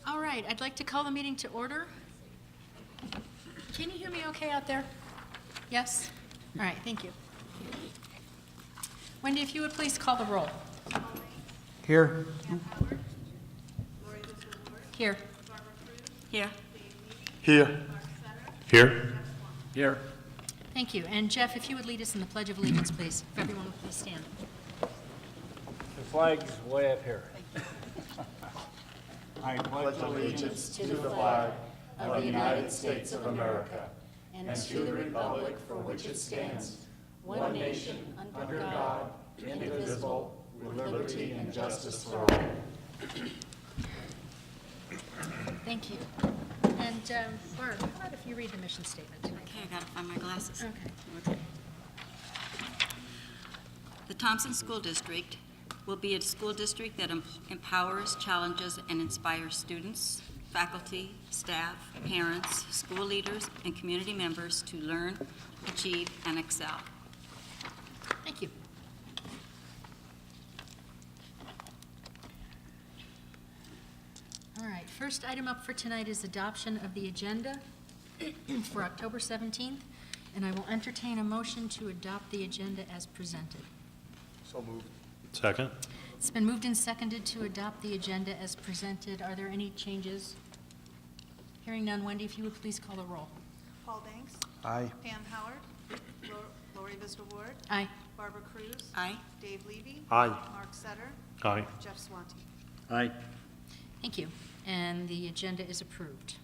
All right, I'd like to call the meeting to order. Can you hear me okay out there? Yes? All right, thank you. Wendy, if you would please call the roll. Here. Here. Here. Here. Here. Here. Thank you. And Jeff, if you would lead us in the Pledge of Allegiance, please. If everyone would please stand. The flag's way up here. I pledge allegiance to the flag of the United States of America and to the republic for which it stands, one nation, under God, indivisible, with liberty and justice for all. Thank you. And Barb, how about if you read the mission statement? Okay, I gotta find my glasses. Okay. The Thompson School District will be a school district that empowers, challenges, and inspires students, faculty, staff, parents, school leaders, and community members to learn, achieve, and excel. Thank you. All right, first item up for tonight is adoption of the agenda for October 17th, and I will entertain a motion to adopt the agenda as presented. So moved. Second. It's been moved and seconded to adopt the agenda as presented. Are there any changes? Hearing none, Wendy, if you would please call the roll. Paul Banks. Aye. Pam Howard. Lori Visitor Ward. Aye. Barbara Cruz. Aye. Dave Levy. Aye. Mark Setter. Aye. Jeff Swanty. Aye. Thank you. And the agenda is approved.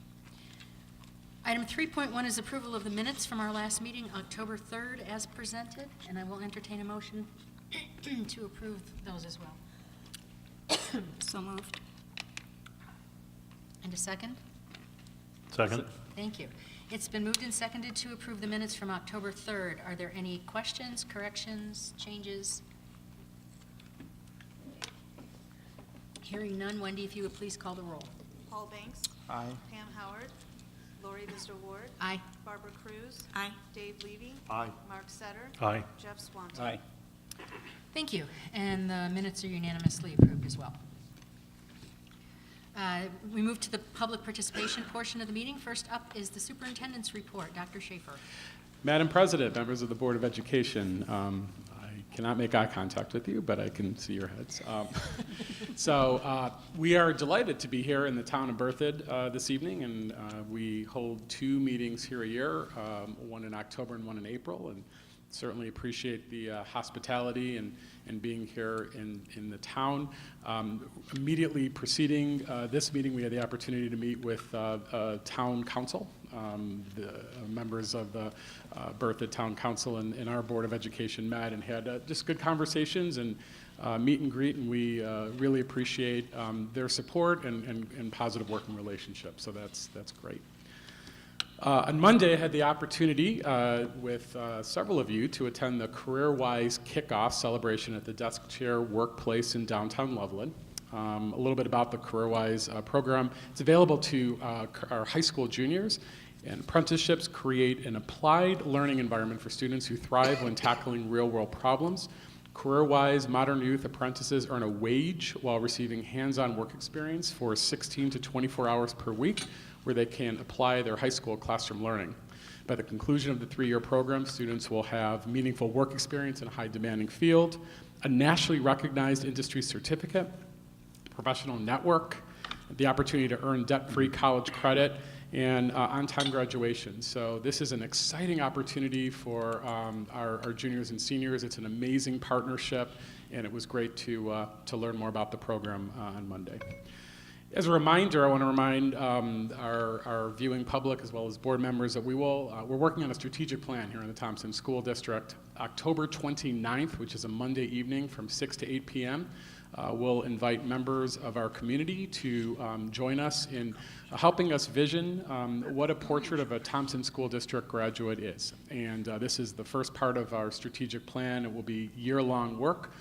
Item 3.1 is approval of the minutes from our last meeting, October 3rd, as presented, and I will entertain a motion to approve those as well. So moved. And a second? Second. Thank you. It's been moved and seconded to approve the minutes from October 3rd. Are there any questions, corrections, changes? Hearing none, Wendy, if you would please call the roll. Paul Banks. Aye. Pam Howard. Lori Visitor Ward. Aye. Barbara Cruz. Aye. Dave Levy. Aye. Mark Setter. Aye. Jeff Swanty. Aye. Thank you, and the minutes are unanimously approved as well. We move to the public participation portion of the meeting. First up is the superintendent's report. Dr. Schaefer. Madam President, members of the Board of Education, I cannot make eye contact with you, but I can see your heads. We are delighted to be here in the town of Berthoud this evening, and we hold two meetings here a year, one in October and one in April, and certainly appreciate the hospitality and being here in the town. Immediately preceding this meeting, we had the opportunity to meet with town council, the members of the Berthoud Town Council and our Board of Education met and had just good conversations and meet and greet, and we really appreciate their support and positive working relationship, so that's great. On Monday, I had the opportunity with several of you to attend the CareerWise kickoff celebration at the Desk Chair Workplace in downtown Loveland. A little bit about the CareerWise program. It's available to our high school juniors, and apprenticeships create an applied learning environment for students who thrive when tackling real-world problems. CareerWise Modern Youth apprentices earn a wage while receiving hands-on work experience for 16 to 24 hours per week, where they can apply their high school classroom learning. By the conclusion of the 3-year program, students will have meaningful work experience in a high-demanding field, a nationally recognized industry certificate, professional network, the opportunity to earn debt-free college credit, and on-time graduation. So this is an exciting opportunity for our juniors and seniors. It's an amazing partnership, and it was great to learn more about the program on Monday. As a reminder, I want to remind our viewing public as well as board members that we're working on a strategic plan here in the Thompson School District. October 29th, which is a Monday evening from 6 to 8 p.m., we'll invite members of our community to join us in helping us vision what a portrait of a Thompson School District graduate is. And this is the first part of our strategic plan. It will be year-long work.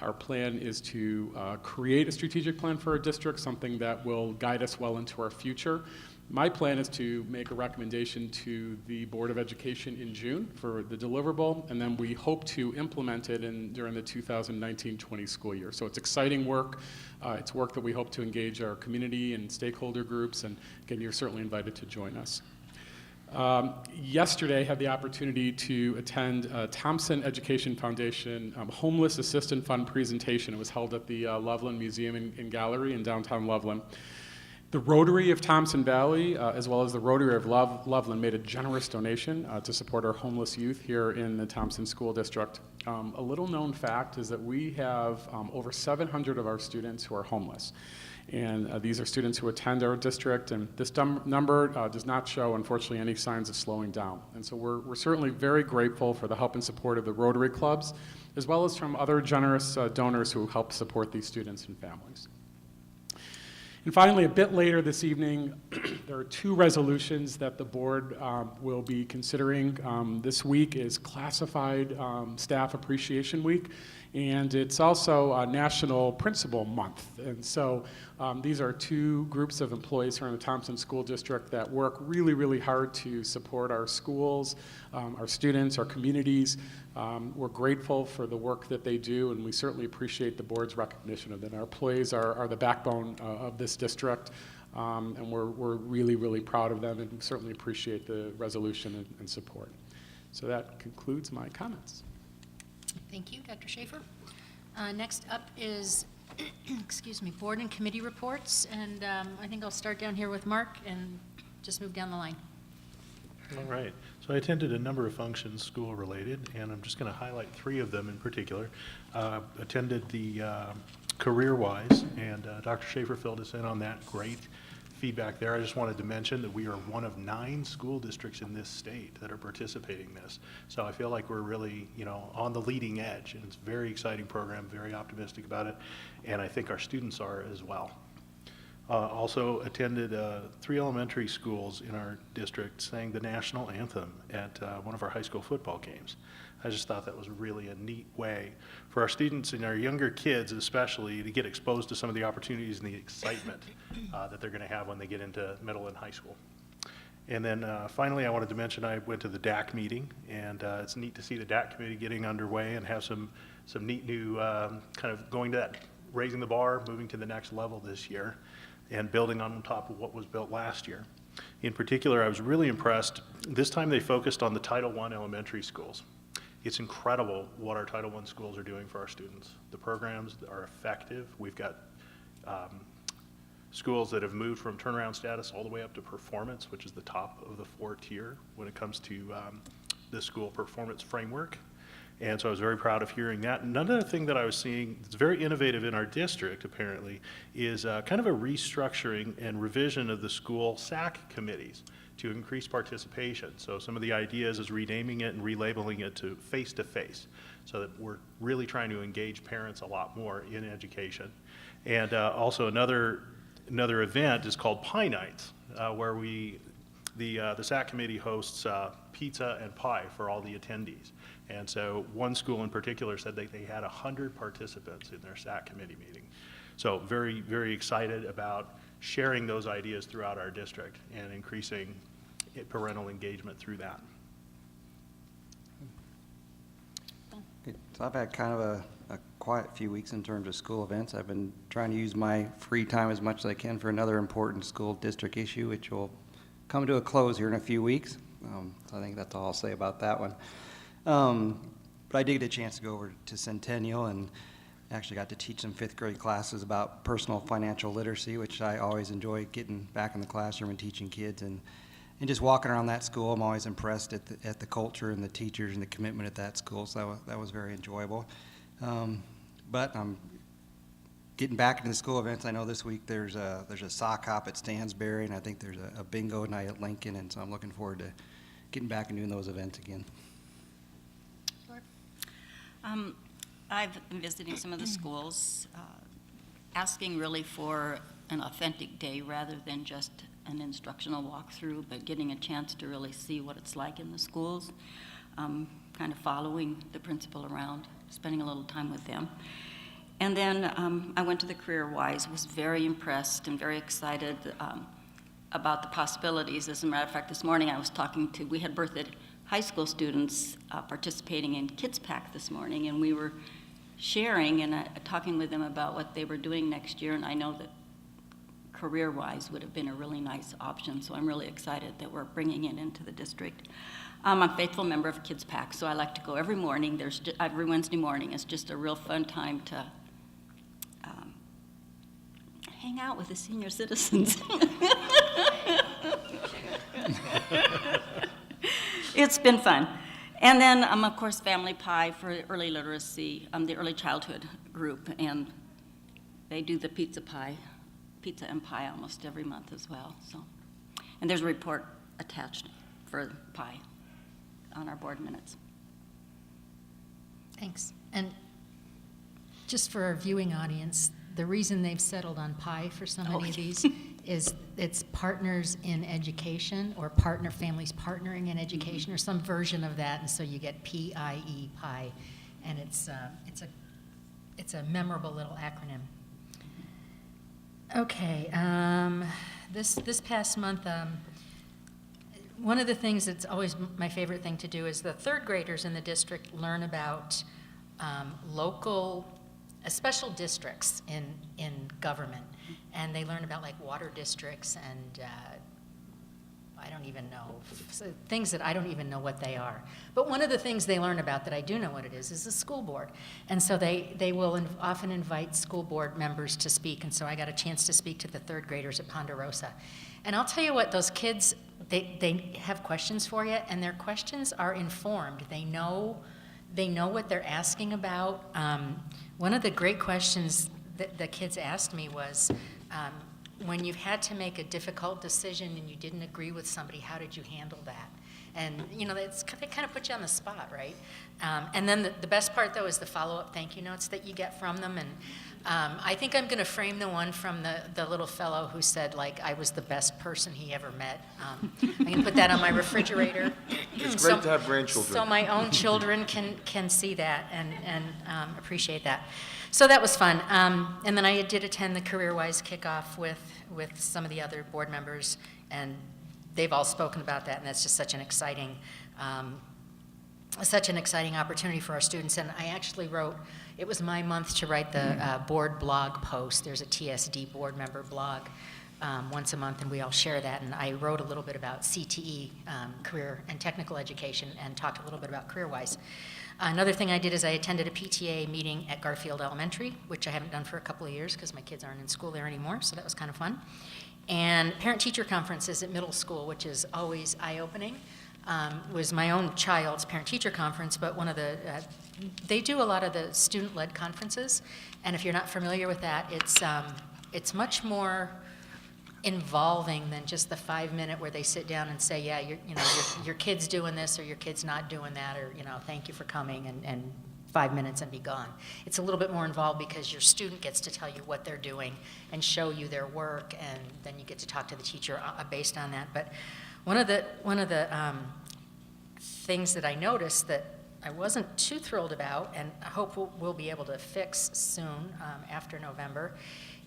Our plan is to create a strategic plan for our district, something that will guide us well into our future. My plan is to make a recommendation to the Board of Education in June for the deliverable, and then we hope to implement it during the 2019-20 school year. So it's exciting work. It's work that we hope to engage our community and stakeholder groups, and again, you're certainly invited to join us. Yesterday, I had the opportunity to attend a Thompson Education Foundation Homeless Assistance Fund presentation. It was held at the Loveland Museum and Gallery in downtown Loveland. The Rotary of Thompson Valley, as well as the Rotary of Loveland, made a generous donation to support our homeless youth here in the Thompson School District. A little known fact is that we have over 700 of our students who are homeless. And these are students who attend our district, and this number does not show, unfortunately, any signs of slowing down. And so we're certainly very grateful for the help and support of the Rotary clubs, as well as from other generous donors who help support these students and families. And finally, a bit later this evening, there are 2 resolutions that the board will be considering. This week is Classified Staff Appreciation Week, and it's also National Principal Month. And so these are 2 groups of employees here in the Thompson School District that work really, really hard to support our schools, our students, our communities. We're grateful for the work that they do, and we certainly appreciate the board's recognition of them. Our employees are the backbone of this district, and we're really, really proud of them, and we certainly appreciate the resolution and support. So that concludes my comments. Thank you, Dr. Schaefer. Next up is, excuse me, board and committee reports, and I think I'll start down here with Mark and just move down the line. All right. So I attended a number of functions school-related, and I'm just going to highlight 3 of them in particular. Attended the Career-Wise, and Dr. Schaefer filled us in on that. Great feedback there. I just wanted to mention that we are one of 9 school districts in this state that are participating in this. So I feel like we're really, on the leading edge, and it's a very exciting program, very optimistic about it, and I think our students are as well. Also attended 3 elementary schools in our district sang the national anthem at one of our high school football games. I just thought that was really a neat way for our students and our younger kids especially to get exposed to some of the opportunities and the excitement that they're going to have when they get into middle and high school. And then finally, I wanted to mention I went to the DAC meeting, and it's neat to see the DAC committee getting underway and have some neat new kind of going to that, raising the bar, moving to the next level this year, and building on top of what was built last year. In particular, I was really impressed. This time they focused on the Title I elementary schools. It's incredible what our Title I schools are doing for our students. The programs are effective. We've got schools that have moved from turnaround status all the way up to performance, which is the top of the 4-tier when it comes to the school performance framework. And so I was very proud of hearing that. Another thing that I was seeing that's very innovative in our district, apparently, is kind of a restructuring and revision of the school SAC committees to increase participation. So some of the ideas is renaming it and relabeling it to face-to-face, so that we're really trying to engage parents a lot more in education. And also another event is called Pie Nights, where the SAC committee hosts pizza and pie for all the attendees. And so one school in particular said that they had 100 participants in their SAC committee meeting. So very, very excited about sharing those ideas throughout our district and increasing parental engagement through that. Okay, so I've had kind of a quiet few weeks in terms of school events. I've been trying to use my free time as much as I can for another important school district issue, which will come to a close here in a few weeks. So I think that's all I'll say about that one. But I did get a chance to go over to Centennial and actually got to teach some 5th grade classes about personal financial literacy, which I always enjoy getting back in the classroom and teaching kids. And just walking around that school, I'm always impressed at the culture and the teachers and the commitment at that school. So that was very enjoyable. But I'm getting back into the school events. I know this week there's a sock hop at Stansbury, and I think there's a bingo night at Lincoln, and so I'm looking forward to getting back and doing those events again. I've been visiting some of the schools, asking really for an authentic day rather than just an instructional walkthrough, but getting a chance to really see what it's like in the schools, kind of following the principal around, spending a little time with them. And then I went to the Career-Wise, was very impressed and very excited. about the possibilities. As a matter of fact, this morning we had Berthoud high school students participating in Kids Pack this morning, and we were sharing and talking with them about what they were doing next year, and I know that career-wise would have been a really nice option, so I'm really excited that we're bringing it into the district. I'm a faithful member of Kids Pack, so I like to go every morning. Every Wednesday morning. It's just a real fun time to hang out with the senior citizens. It's been fun. And then, of course, Family Pie for early literacy, the early childhood group, and they do the pizza and pie almost every month as well. So, and there's a report attached for pie on our board minutes. Thanks. And just for our viewing audience, the reason they've settled on pie for so many of these is it's partners in education, or families partnering in education, or some version of that, and so you get PIE, pie, and it's a memorable little acronym. Okay, this past month, one of the things that's always my favorite thing to do is the third graders in the district learn about local, special districts in government, and they learn about like water districts and I don't even know, things that I don't even know what they are. But one of the things they learn about that I do know what it is the school board. And so they will often invite school board members to speak, and so I got a chance to speak to the third graders at Ponderosa. And I'll tell you what, those kids, they have questions for you, and their questions are informed. They know what they're asking about. One of the great questions that the kids asked me was, when you've had to make a difficult decision and you didn't agree with somebody, how did you handle that? And, you know, they kind of put you on the spot, right? And then the best part, though, is the follow-up thank you notes that you get from them. And I think I'm going to frame the one from the little fellow who said, like, I was the best person he ever met. I'm going to put that on my refrigerator. It's great to have grandchildren. So my own children can see that and appreciate that. So that was fun. And then I did attend the CareerWise kickoff with some of the other board members, and they've all spoken about that, and that's just such an exciting opportunity for our students. And I actually it was my month to write the board blog post. There's a TSD board member blog once a month, and we all share that. And I wrote a little bit about CTE, career and technical education, and talked a little bit about CareerWise. Another thing I did is I attended a PTA meeting at Garfield Elementary, which I haven't done for a couple of years because my kids aren't in school there anymore, so that was kind of fun. And parent-teacher conferences at middle school, which is always eye-opening, was my own child's parent-teacher conference, but they do a lot of the student-led conferences, and if you're not familiar with that, it's much more involving than just the 5-minute where they sit down and say, yeah, your kid's doing this or your kid's not doing that, or thank you for coming, and 5 minutes and be gone. It's a little bit more involved because your student gets to tell you what they're doing and show you their work, and then you get to talk to the teacher based on that. But one of the things that I noticed that I wasn't too thrilled about, and I hope we'll be able to fix soon after November,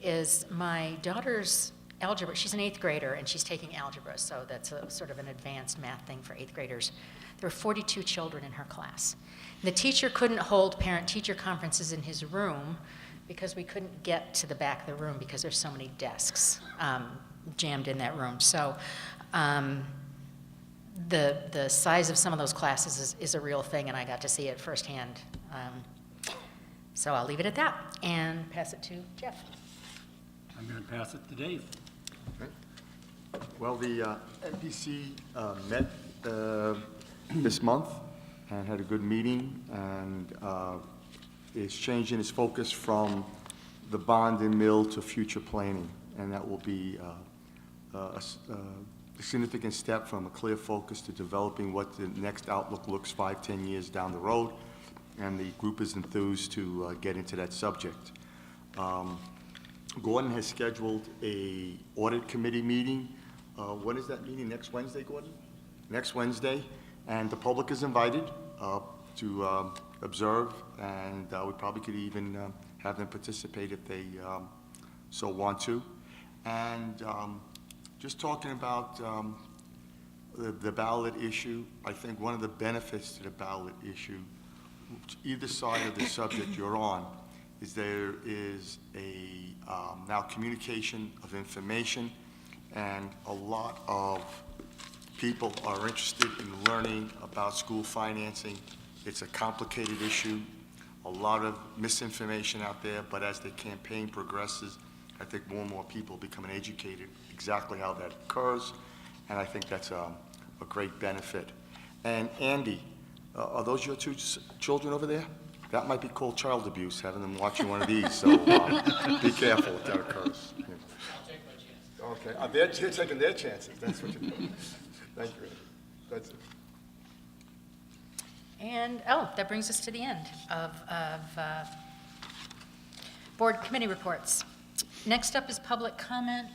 is my daughter's algebra. She's an 8th grader, and she's taking algebra, so that's a sort of an advanced math thing for 8th graders. There were 42 children in her class. The teacher couldn't hold parent-teacher conferences in his room because we couldn't get to the back of the room because there's so many desks jammed in that room. So the size of some of those classes is a real thing, and I got to see it firsthand. So I'll leave it at that and pass it to Jeff. I'm going to pass it to Dave. Okay. Well, the NPC met this month and had a good meeting, and is changing its focus from the bond and mill to future planning, and that will be a significant step from a clear focus to developing what the next outlook looks 5-10 years down the road, and the group is enthused to get into that subject. Gordon has scheduled a audit committee meeting. When is that meeting? Next Wednesday, Gordon? Next Wednesday, and the public is invited to observe, and we probably could even have them participate if they so want to. And just talking about the ballot issue, I think one of the benefits to the ballot issue, either side of the subject you're on, is there is a now communication of information, and a lot of people are interested in learning about school financing. It's a complicated issue, a lot of misinformation out there, but as the campaign progresses, I think more and more people becoming educated exactly how that occurs, and I think that's a great benefit. And Andy, are those your two children over there? That might be called child abuse, having them watching one of these, so be careful if that occurs. Yeah. I'll take my chance. Okay, you're taking their chances, that's what you're doing. Thank you, Andy. That's it. And, that brings us to the end of board committee reports. Next up is public comment.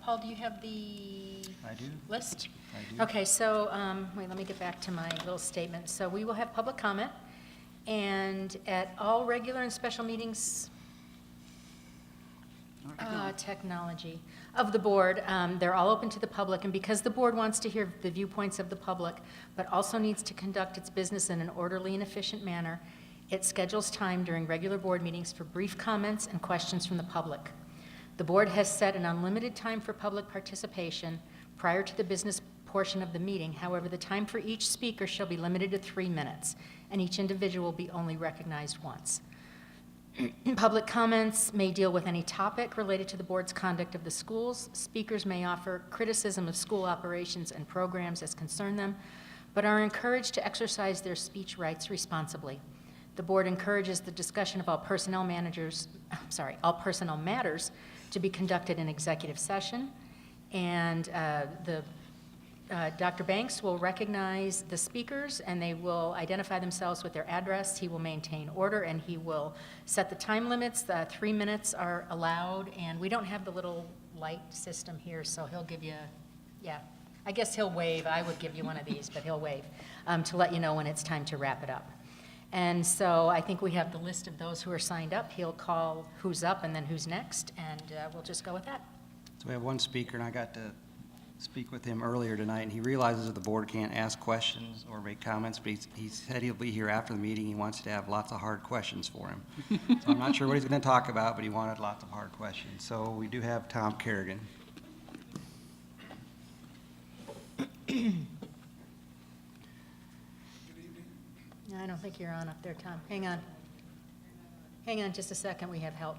Paul, do you have the I do. list? I do. Okay, so, wait, let me get back to my little statement. So we will have public comment, and at all regular and special meetings, technology of the board, they're all open to the public, and because the board wants to hear the viewpoints of the public, but also needs to conduct its business in an orderly and efficient manner, it schedules time during regular board meetings for brief comments and questions from the public. The board has set an unlimited time for public participation prior to the business portion of the meeting. However, the time for each speaker shall be limited to 3 minutes, and each individual will be only recognized once. Public comments may deal with any topic related to the board's conduct of the schools. Speakers may offer criticism of school operations and programs as concern them, but are encouraged to exercise their speech rights responsibly. The board encourages the discussion of all personnel matters to be conducted in executive session, and Dr. Banks will recognize the speakers, and they will identify themselves with their address. He will maintain order, and he will set the time limits. The 3 minutes are allowed, and we don't have the little light system here, so he'll give you, I guess he'll wave. I would give you one of these, but he'll wave to let you know when it's time to wrap it up. And so I think we have the list of those who are signed up. He'll call who's up and then who's next, and we'll just go with that. So we have one speaker, and I got to speak with him earlier tonight, and he realizes that the board can't ask questions or make comments, but he said he'll be here after the meeting. He wants to have lots of hard questions for him. So I'm not sure what he's going to talk about, but he wanted lots of hard questions. So we do have Tom Kerrigan. I don't think you're on up there, Tom. Hang on. Hang on just a second. We have help.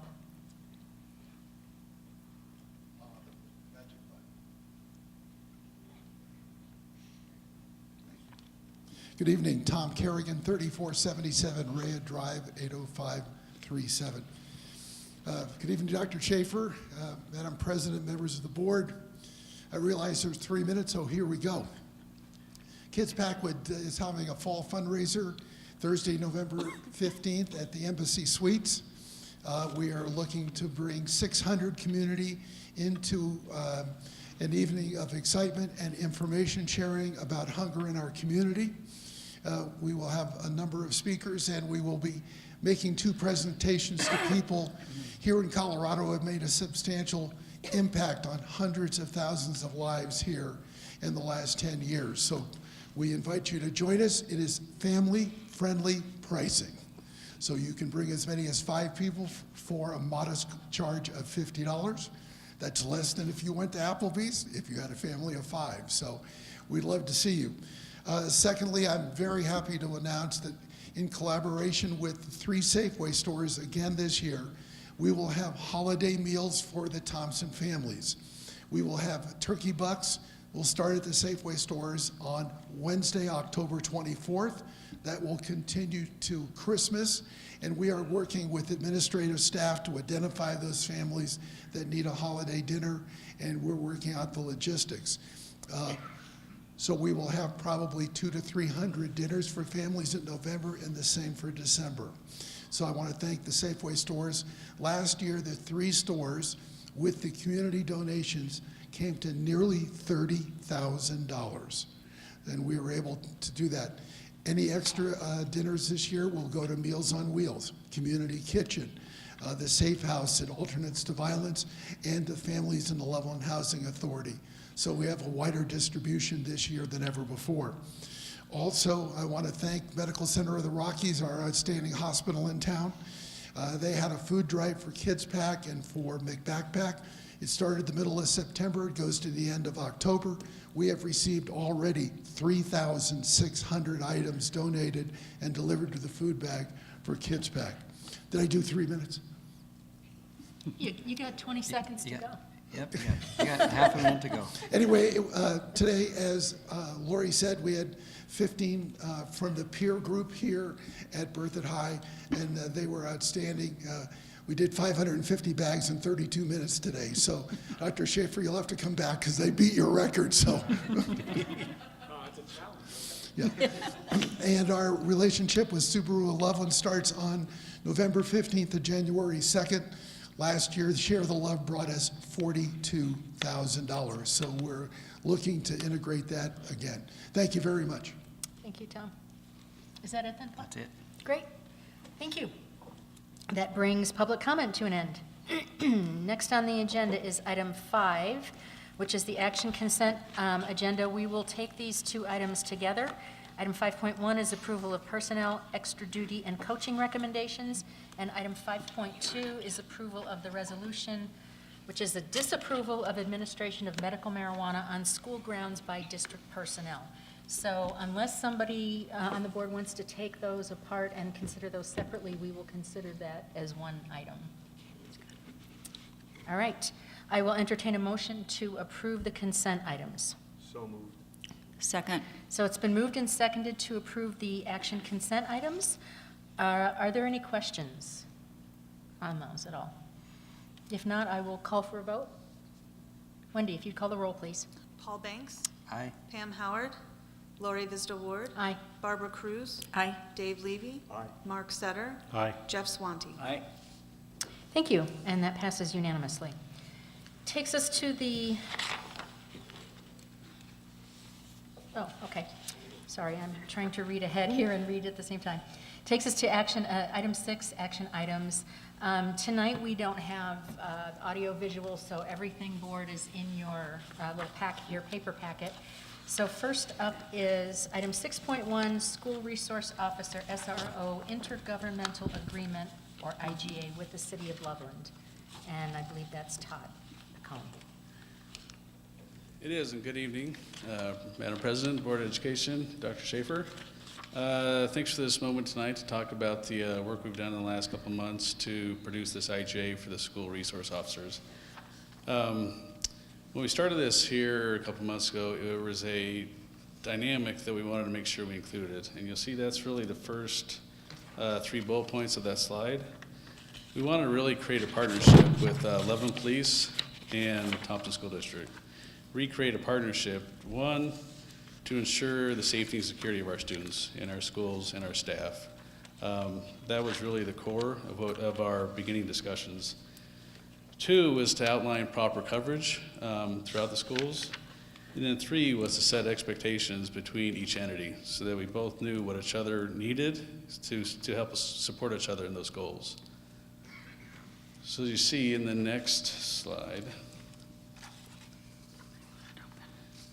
Good evening, Tom Kerrigan, 3477 Rhea Drive, 80537. Good evening, Dr. Schaefer, Madam President, members of the board. I realize there's 3 minutes, so here we go. Kids Packwood is having a fall fundraiser Thursday, November 15th at the Embassy Suites. We are looking to bring 600 community into an evening of excitement and information sharing about hunger in our community. We will have a number of speakers, and we will be making 2 presentations to people here in Colorado who have made a substantial impact on hundreds of thousands of lives here in the last 10 years. So we invite you to join us. It is family-friendly pricing. So you can bring as many as 5 people for a modest charge of $50. That's less than if you went to Applebee's if you had a family of 5. So we'd love to see you. Secondly, I'm very happy to announce that in collaboration with 3 Safeway stores again this year, we will have holiday meals for the Thompson families. We will have turkey bucks. We'll start at the Safeway stores on Wednesday, October 24th. That will continue to Christmas, and we are working with administrative staff to identify those families that need a holiday dinner, and we're working out the logistics. So we will have probably 200 to 300 dinners for families in November, and the same for December. So I want to thank the Safeway stores. Last year, the 3 stores with the community donations came to nearly $30,000, and we were able to do that. Any extra dinners this year will go to Meals on Wheels, Community Kitchen, the Safe House at Alternates to Violence, and to families in the Loveland Housing Authority. So we have a wider distribution this year than ever before. Also, I want to thank Medical Center of the Rockies, our outstanding hospital in town. They had a food drive for Kids Pack and for McBackpack. It started the middle of September, it goes to the end of October. We have received already 3,600 items donated and delivered to the food bag for Kids Pack. Did I do 3 minutes? You got 20 seconds to Yeah. go. Yep, you got half a minute to go. Anyway, today, as Lori said, we had 15 from the peer group here at Berthoud High, and they were outstanding. We did 550 bags in 32 minutes today. So, Dr. Schaefer, you'll have to come back because they beat your record. So, yeah. And our relationship with Subaru of Loveland starts on November 15th to January 2nd. Last year, the Share of the Love brought us $42,000. So we're looking to integrate that again. Thank you very much. Thank you, Tom. Is that it then, Paul? That's it. Great. Thank you. That brings public comment to an end. Next on the agenda is item 5, which is the action consent agenda. We will take these two items together. Item 5.1 is approval of personnel, extra duty, and coaching recommendations. And item 5.2 is approval of the resolution, which is the disapproval of administration of medical marijuana on school grounds by district personnel. So unless somebody on the board wants to take those apart and consider those separately, we will consider that as one item. All right. I will entertain a motion to approve the consent items. So moved. Second. So it's been moved and seconded to approve the action consent items. Are there any questions on those at all? If not, I will call for a vote. Wendy, if you'd call the roll, please. Paul Banks, Aye. Pam Howard, Lori Vista Ward, Aye. Barbara Cruz, Aye. Dave Levy, Aye. Mark Setter, Aye. Jeff Swanty. Aye. Thank you, and that passes unanimously. Takes us to the, oh, okay. Sorry, I'm trying to read ahead here and read at the same time. Takes us to action, item 6, action items. Tonight, we don't have audio visual, so everything board is in your little pack, your paper packet. So first up is item 6.1, School Resource Officer, SRO, Intergovernmental Agreement, or IGA, with the City of Loveland. And I believe that's Todd McComb. It is, and good evening, Madam President, Board of Education, Dr. Schaefer. Thanks for this moment tonight to talk about the work we've done in the last couple of months to produce this IGA for the school resource officers. When we started this here a couple of months ago, it was a dynamic that we wanted to make sure we included. And you'll see that's really the first 3 bullet points of that slide. We want to really create a partnership with Loveland Police and Thompson School District. Recreate a partnership, one, to ensure the safety and security of our students in our schools and our staff. That was really the core of our beginning discussions. 2 was to outline proper coverage throughout the schools. And then 3 was to set expectations between each entity so that we both knew what each other needed to help us support each other in those goals. So as you see in the next slide,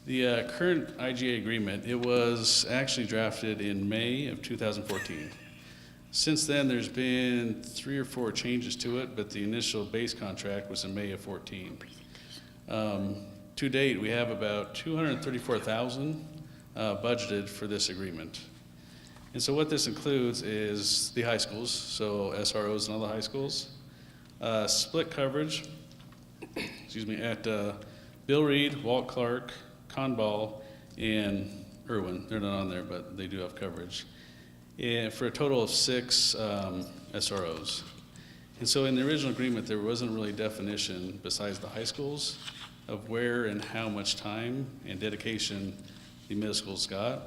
the current IGA agreement, it was actually drafted in May of 2014. Since then, there's been 3 or 4 changes to it, but the initial base contract was in May of 14. To date, we have about $234,000 budgeted for this agreement. And so what this includes is the high schools, so SROs and all the high schools, split coverage, excuse me, at Bill Reed, Walt Clark, Conball, and Irwin. They're not on there, but they do have coverage. And for a total of 6 SROs. And so in the original agreement, there wasn't really definition besides the high schools of where and how much time and dedication the middle schools got.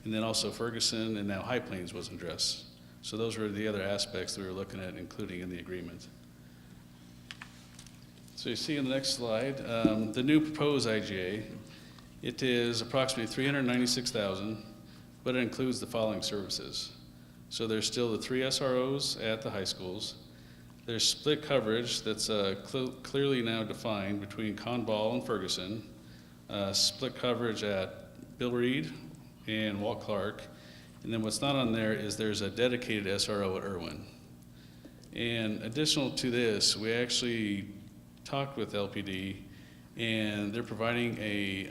And then also Ferguson and now High Plains wasn't addressed. So those were the other aspects that we were looking at including in the agreement. So you see in the next slide, the new proposed IGA, it is approximately $396,000, but it includes the following services. So there's still the 3 SROs at the high schools, There's split coverage that's clearly now defined between Conball and Ferguson, split coverage at Bill Reed and Walt Clark, and then what's not on there is there's a dedicated SRO at Irwin. And additional to this, we actually talked with LPD, and they're providing a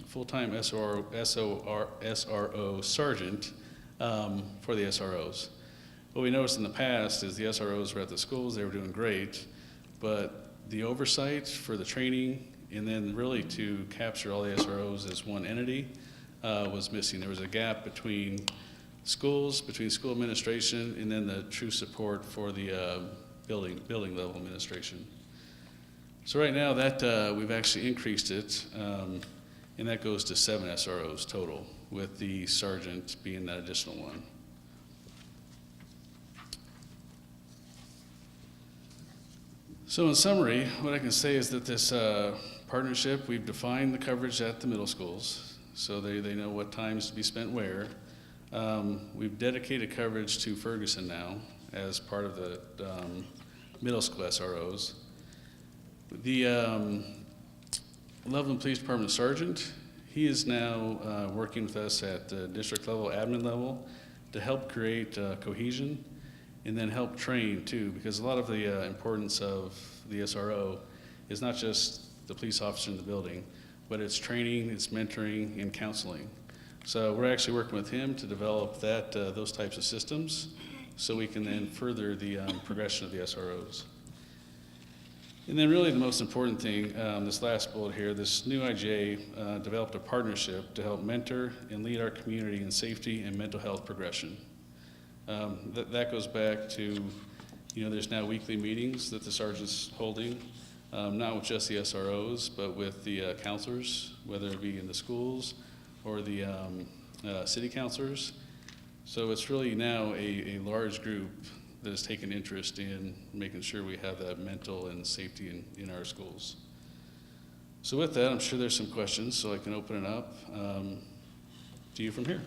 full-time SRO sergeant for the SROs. What we noticed in the past is the SROs were at the schools, they were doing great, but the oversight for the training and then really to capture all the SROs as one entity was missing. There was a gap between schools, between school administration, and then the true support for the building level administration. So right now that we've actually increased it, and that goes to 7 SROs total, with the sergeant being that additional one. So in summary, what I can say is that this partnership, we've defined the coverage at the middle schools, so they know what times to be spent where. We've dedicated coverage to Ferguson now as part of the middle school SROs. The Loveland Police Department Sergeant, he is now working with us at the district level, admin level, to help create cohesion and then help train too, because a lot of the importance of the SRO is not just the police officer in the building, but it's training, it's mentoring, and counseling. So we're actually working with him to develop those types of systems so we can then further the progression of the SROs. And then really the most important thing, this last bullet here, this new IGA developed a partnership to help mentor and lead our community in safety and mental health progression. That goes back to, there's now weekly meetings that the sergeant's holding, not with just the SROs, but with the counselors, whether it be in the schools or the city councilors. So it's really now a large group that has taken interest in making sure we have that mental and safety in our schools. So with that, I'm sure there's some questions, so I can open it up to you from here.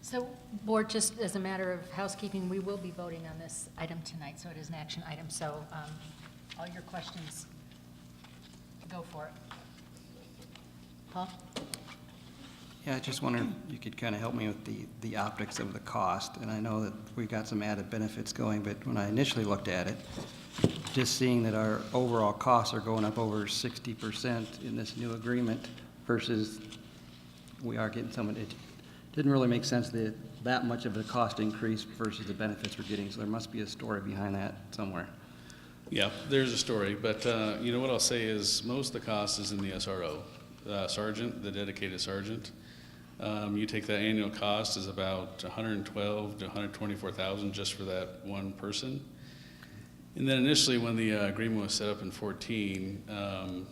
So, Board, just as a matter of housekeeping, we will be voting on this item tonight, so it is an action item. So all your questions, go for it. Paul? Yeah, I just wondered if you could kind of help me with the optics of the cost. And I know that we got some added benefits going, but when I initially looked at it, just seeing that our overall costs are going up over 60% in this new agreement versus we are getting some, it didn't really make sense that much of a cost increase versus the benefits we're getting. So there must be a story behind that somewhere. Yeah, there's a story, but what I'll say is most of the cost is in the SRO. Sergeant, the dedicated sergeant. You take that annual cost is about $112,000 to $124,000 just for that one person. And then initially when the agreement was set up in 2014,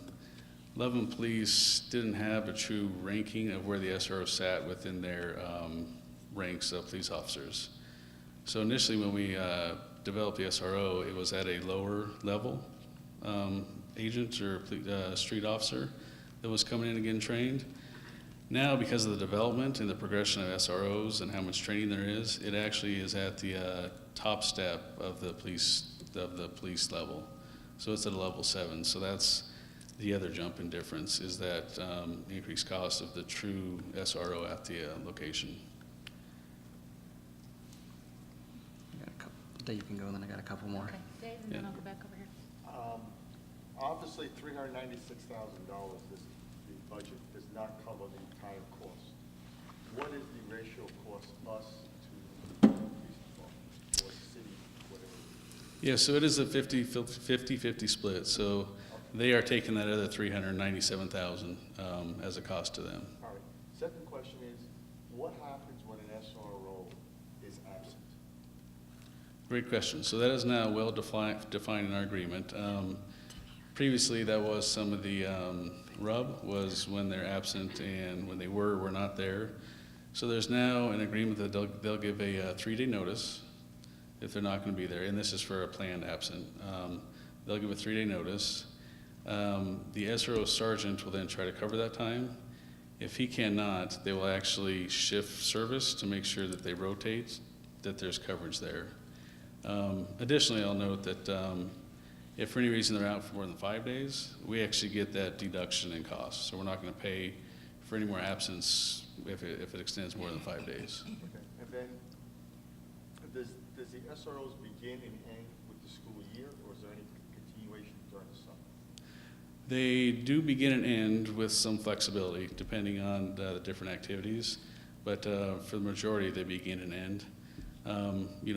Loveland Police didn't have a true ranking of where the SRO sat within their ranks of police officers. So initially when we developed the SRO, it was at a lower level agent or street officer that was coming in and getting trained. Now, because of the development and the progression of SROs and how much training there is, it actually is at the top step of the police level. So it's at a level 7. So that's the other jump in difference, is that increased cost of the true SRO at the location. I got a couple, Dave can go, and then I got a couple more. Okay, Dave, and then I'll go back over here. Obviously, $396,000, the budget does not cover the entire cost. What is the ratio cost us to the police department or city, whatever? Yeah, so it is a 50-50 split. So they are taking that other $397,000 as a cost to them. All right. Second question is, what happens when an SRO is absent? Great question. So that is now well defined in our agreement. Previously, that was some of the rub was when they're absent and when they were not there. So there's now an agreement that they'll give a 3-day notice if they're not going to be there, and this is for a planned absent. They'll give a 3-day notice. The SRO sergeant will then try to cover that time. If he cannot, they will actually shift service to make sure that they rotate, that there's coverage there. Additionally, I'll note that if for any reason they're out for more than 5 days, we actually get that deduction in cost. So we're not going to pay for any more absence if it extends more than 5 days. Okay. And then, does the SROs begin and end with the school year, or is there any continuation during the summer? They do begin and end with some flexibility depending on the different activities, but for the majority, they begin and end.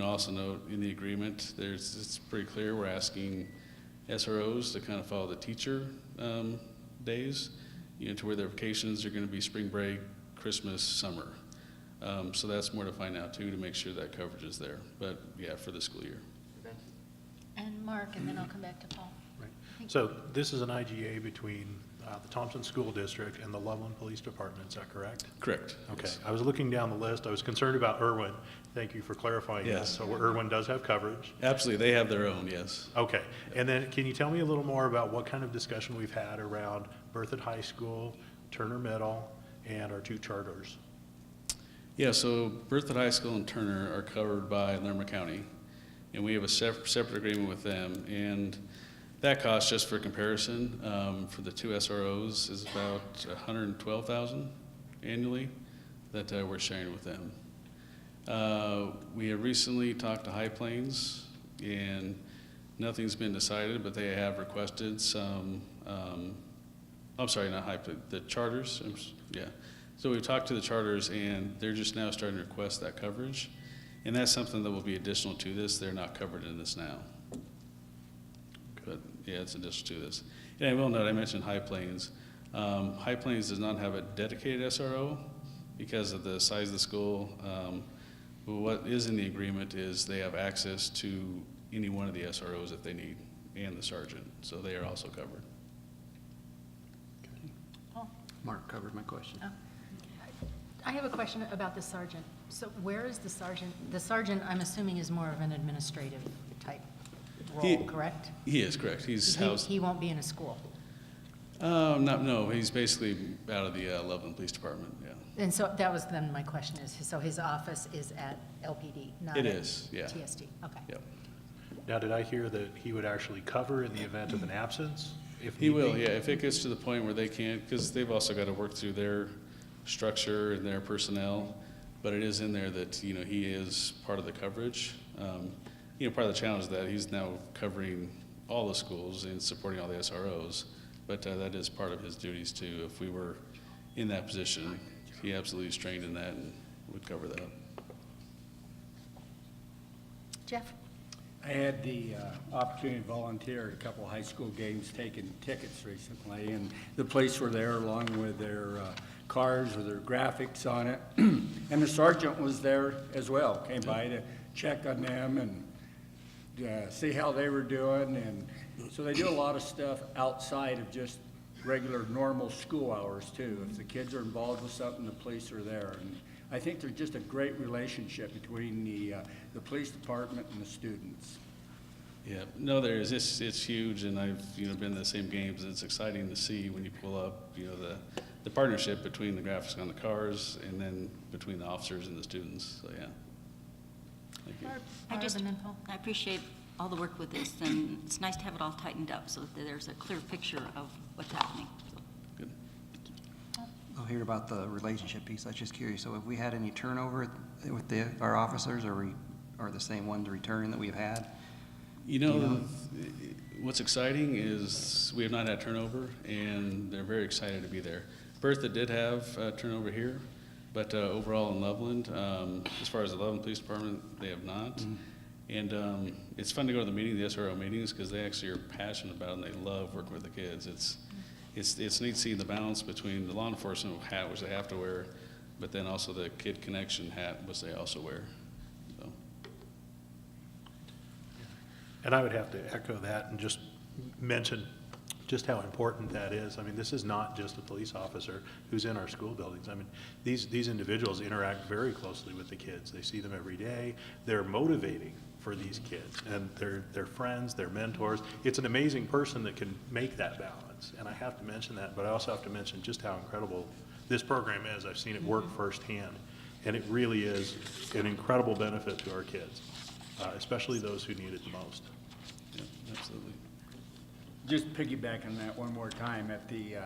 Also note in the agreement, it's pretty clear we're asking SROs to kind of follow the teacher days, to where their vacations are going to be spring break, Christmas, summer. So that's more to find out too, to make sure that coverage is there. But yeah, for the school year. Thank you. And Mark, and then I'll come back to Paul. Right. So this is an IGA between the Thompson School District and the Loveland Police Department, is that correct? Correct. Okay, Yes. I was looking down the list, I was concerned about Irwin. Thank you for clarifying that. Yes. So Irwin does have coverage. Absolutely, they have their own, yes. Okay, and then can you tell me a little more about what kind of discussion we've had around Berthoud High School, Turner Middle, and our 2 charters? Yeah, so Berthoud High School and Turner are covered by Lerma County, and we have a separate agreement with them. And that cost, just for comparison, for the 2 SROs is about $112,000 annually that we're sharing with them. We have recently talked to High Plains, and nothing's been decided, but they have requested some, I'm sorry, not High Plains, the charters, yeah. So we've talked to the charters, and they're just now starting to request that coverage. And that's something that will be additional to this. They're not covered in this now. But yeah, it's additional to this. And I will note, I mentioned High Plains. High Plains does not have a dedicated SRO because of the size of the school. But what is in the agreement is they have access to any one of the SROs if they need, and the sergeant. So they are also covered. Paul? Mark covered my question. Oh. I have a question about the sergeant. So where is the sergeant? The sergeant, I'm assuming, is more of an administrative type role, correct? He is correct. He's He housed. he won't be in a school. No, he's basically out of the Loveland Police Department, yeah. And so that was then my question is, so his office is at LPD, not It at is, yeah. TSD? Okay. Yep. Now, did I hear that he would actually cover in the event of an absence? If He need will, be? yeah, if it gets to the point where they can't, because they've also got to work through their structure and their personnel, but it is in there that, he is part of the coverage. Part of the challenge is that he's now covering all the schools and supporting all the SROs, but that is part of his duties too. If we were in that position, he absolutely is trained in that and would cover that. Jeff? I had the opportunity to volunteer at a couple of high school games, taking tickets recently, and the police were there along with their cars with their graphics on it. And the sergeant was there as well, came by to check on them and see how they were doing. And so they do a lot of stuff outside of just regular, normal school hours too. If the kids are involved with something, the police are there. And I think there's just a great relationship between the police department and the students. Yeah, no, there is. It's huge, and I've been in the same games. It's exciting to see when you pull up, the partnership between the graphics on the cars and then between the officers and the students. So yeah, thank you. Barb and then Paul. I appreciate all the work with this, and it's nice to have it all tightened up so that there's a clear picture of what's happening. So, Good. I'll hear about the relationship piece. I was just curious. So have we had any turnover with our officers, or are the same ones returning that we've had? What's exciting is we have not had turnover, and they're very excited to be there. Berthoud did have turnover here, but overall in Loveland, as far as the Loveland Police Department, they have not. Mm-hmm. And it's fun to go to the meeting, the SRO meetings, because they actually are passionate about it, and they love working with the kids. It's neat seeing the balance between the law enforcement hat, which they have to wear, but then also the kid connection hat, which they also wear. So. And I would have to echo that and just mention just how important that is. I mean, this is not just a police officer who's in our school buildings. I mean, these individuals interact very closely with the kids. They see them every day. They're motivating for these kids, and they're friends, they're mentors. It's an amazing person that can make that balance, and I have to mention that, but I also have to mention just how incredible this program is. I've seen it work firsthand, and it really is an incredible benefit to our kids. especially those who need it the most. Yeah, absolutely. Just piggybacking that one more time, at the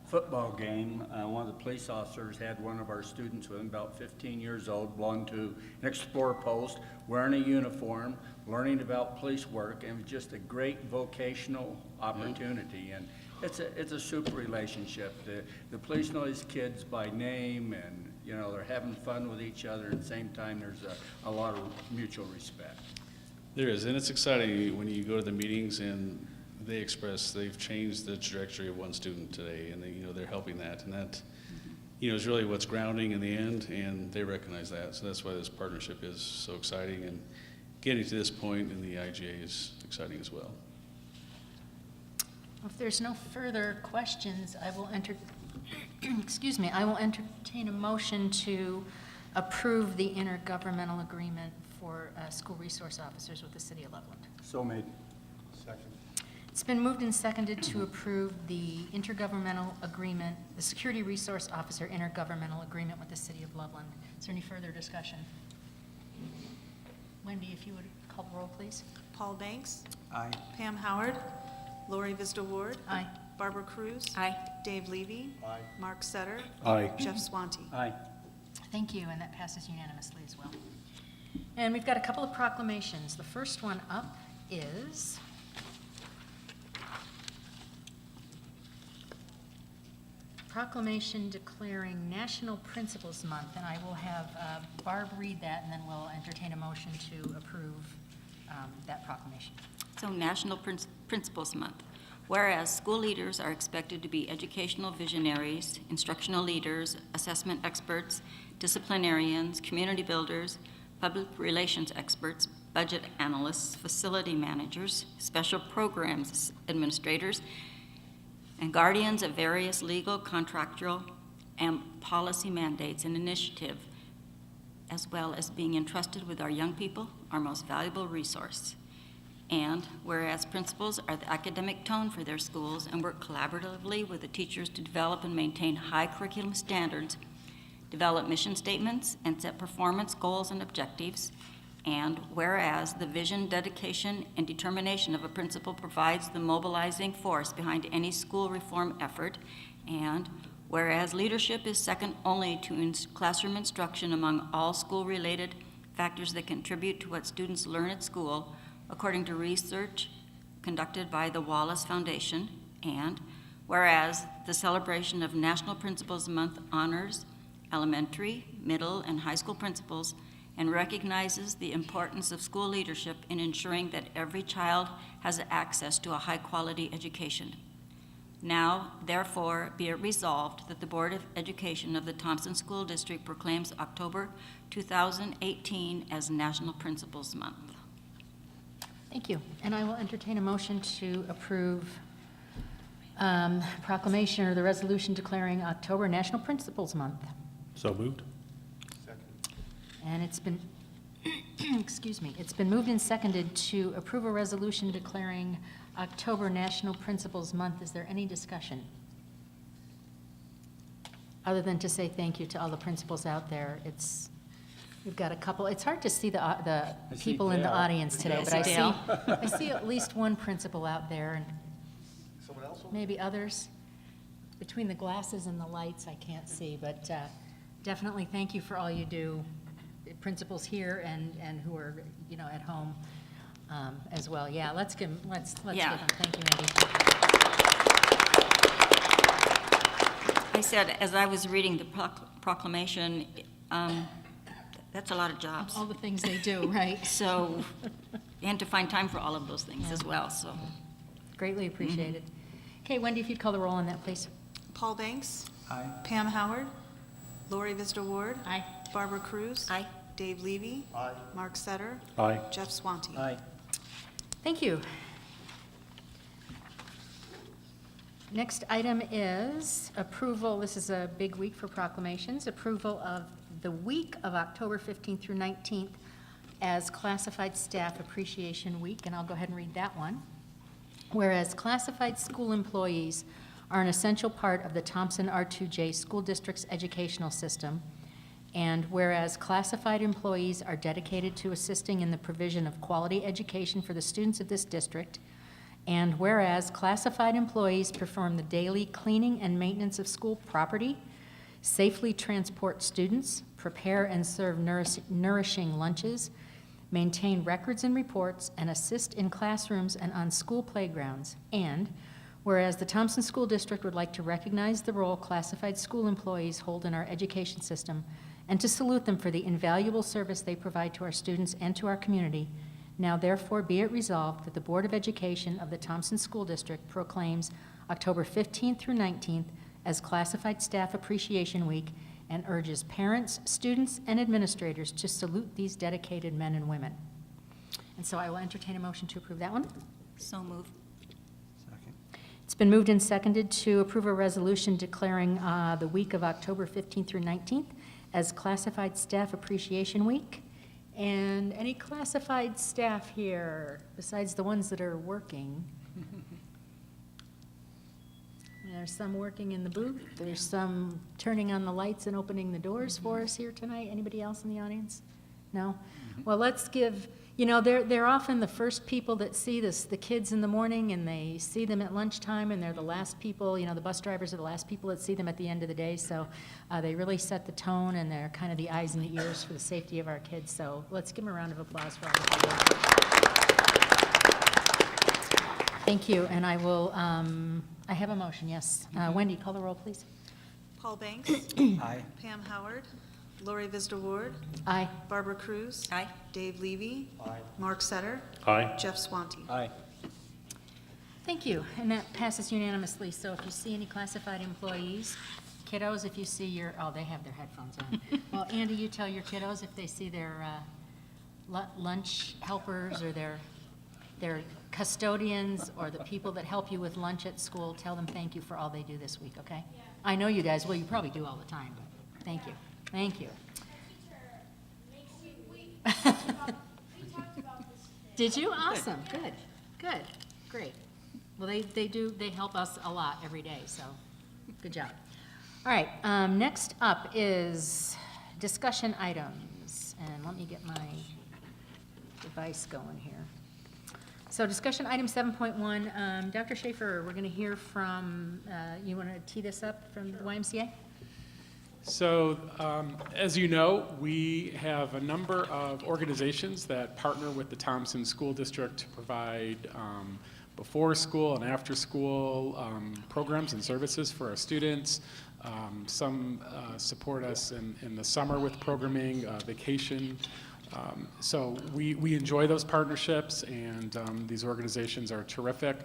football game, one of the police officers had one of our students with him, about 15 years old, belonged to an Explorer post, wearing a uniform, learning about police work, and it was just a great vocational opportunity. And it's a super relationship. The police know these kids by name, and you know they're having fun with each other. At the same time, there's a lot of mutual respect. There is, and it's exciting when you go to the meetings and they express they've changed the trajectory of one student today, and they're helping that, and that is really what's grounding in the end, and they recognize that. So that's why this partnership is so exciting, and getting to this point in the IGA is exciting as well. If there's no further questions, I will I will entertain a motion to approve the intergovernmental agreement for school resource officers with the City of Loveland. So made. Second. It's been moved and seconded to approve the intergovernmental agreement, the Security Resource Officer intergovernmental agreement with the City of Loveland. Is there any further discussion? Wendy, if you would call the roll, please. Paul Banks. Aye. Pam Howard. Lori Vista Ward. Aye. Barbara Cruz. Aye. Dave Levy. Aye. Mark Setter. Aye. Jeff Swanty. Aye. Thank you, and that passes unanimously as well. And we've got a couple of proclamations. The first one up is proclamation declaring National Principals Month, and I will have Barb read that, and then we'll entertain a motion to approve that proclamation. So National Principals Month. Whereas school leaders are expected to be educational visionaries, instructional leaders, assessment experts, disciplinarians, community builders, public relations experts, budget analysts, facility managers, special programs administrators, and guardians of various legal, contractual, and policy mandates and initiative, as well as being entrusted with our young people, our most valuable resource. And whereas principals are the academic tone for their schools and work collaboratively with the teachers to develop and maintain high curriculum standards, develop mission statements, and set performance goals and objectives. And whereas the vision, dedication, and determination of a principal provides the mobilizing force behind any school reform effort. And whereas leadership is second only to classroom instruction among all school-related factors that contribute to what students learn at school, according to research conducted by the Wallace Foundation. And whereas the celebration of National Principals Month honors elementary, middle, and high school principals and recognizes the importance of school leadership in ensuring that every child has access to a high-quality education. Now, therefore, be it resolved that the Board of Education of the Thompson School District proclaims October 2018 as National Principals Month. Thank you. And I will entertain a motion to approve proclamation or the resolution declaring October National Principals Month. So moved. And it's been, it's been moved and seconded to approve a resolution declaring October National Principals Month. Is there any discussion? Other than to say thank you to all the principals out there. We've got a couple, it's hard to see the people in the Dale. audience today, Yes, but Dale. I see at least one principal out there, and Someone else? maybe others. Between the glasses and the lights, I can't see, but definitely thank you for all you do, principals here and who are, at home as well. Yeah, let's give them, Yeah. thank you, Andy. I said, as I was reading the proclamation, that's a lot of jobs. All the things they do, right? So, and to find time for all of those things as well, so. Greatly appreciated. Okay, Wendy, if you'd call the roll on that, please. Paul Banks. Aye. Pam Howard. Lori Vista Ward. Aye. Barbara Cruz. Aye. Dave Levy. Aye. Mark Setter. Aye. Jeff Swanty. Aye. Thank you. Next item is approval, this is a big week for proclamations, approval of the week of October 15th through 19th as Classified Staff Appreciation Week, and I'll go ahead and read that one. Whereas classified school employees are an essential part of the Thompson R2J School District's educational system, And whereas classified employees are dedicated to assisting in the provision of quality education for the students of this district, and whereas classified employees perform the daily cleaning and maintenance of school property, safely transport students, prepare and serve nourishing lunches, maintain records and reports, and assist in classrooms and on school playgrounds. And whereas the Thompson School District would like to recognize the role classified school employees hold in our education system and to salute them for the invaluable service they provide to our students and to our community, now therefore be it resolved that the Board of Education of the Thompson School District proclaims October 15th through 19th as Classified Staff Appreciation Week and urges parents, students, and administrators to salute these dedicated men and women. And so I will entertain a motion to approve that one. So moved. Second. It's been moved and seconded to approve a resolution declaring the week of October 15th through 19th as Classified Staff Appreciation Week. And any classified staff here besides the ones that are working? There's some working in the booth. There's some turning on the lights and opening the doors for us here tonight. Anybody else in the audience? No? Well, let's give, you know, they're often the first people that see the kids in the morning, and they see them at lunchtime, and they're the last people, you know, the bus drivers are the last people that see them at the end of the day. So they really set the tone, and they're kind of the eyes and the ears for the safety of our kids. So let's give them a round of applause for all that they do. Thank you, and I will, I have a motion, yes. Wendy, call the roll, please. Paul Banks. Aye. Pam Howard. Lori Vistor Ward. Aye. Barbara Cruz. Aye. Dave Levy. Aye. Mark Setter. Aye. Jeff Swanty. Aye. Thank you, and that passes unanimously. So if you see any classified employees, kiddos, if you see your, oh, they have their headphones on. Well, Andy, you tell your kiddos if they see their lunch helpers or their custodians or the people that help you with lunch at school, tell them thank you for all they do this week, okay? Yeah. I know you guys, well, you probably do all the time, but thank you. Thank you. Did you? Awesome. Good. Good. Great. Well, they help us a lot every day, so good job. All right, next up is discussion items. And let me get my device going here. So discussion item 7.1, Dr. Schaefer, we're going to hear from, you want to tee this up from the YMCA? So, as you know, we have a number of organizations that partner with the Thompson School District to provide before school and after school programs and services for our students. Some support us in the summer with programming, vacation. So we enjoy those partnerships, and these organizations are terrific.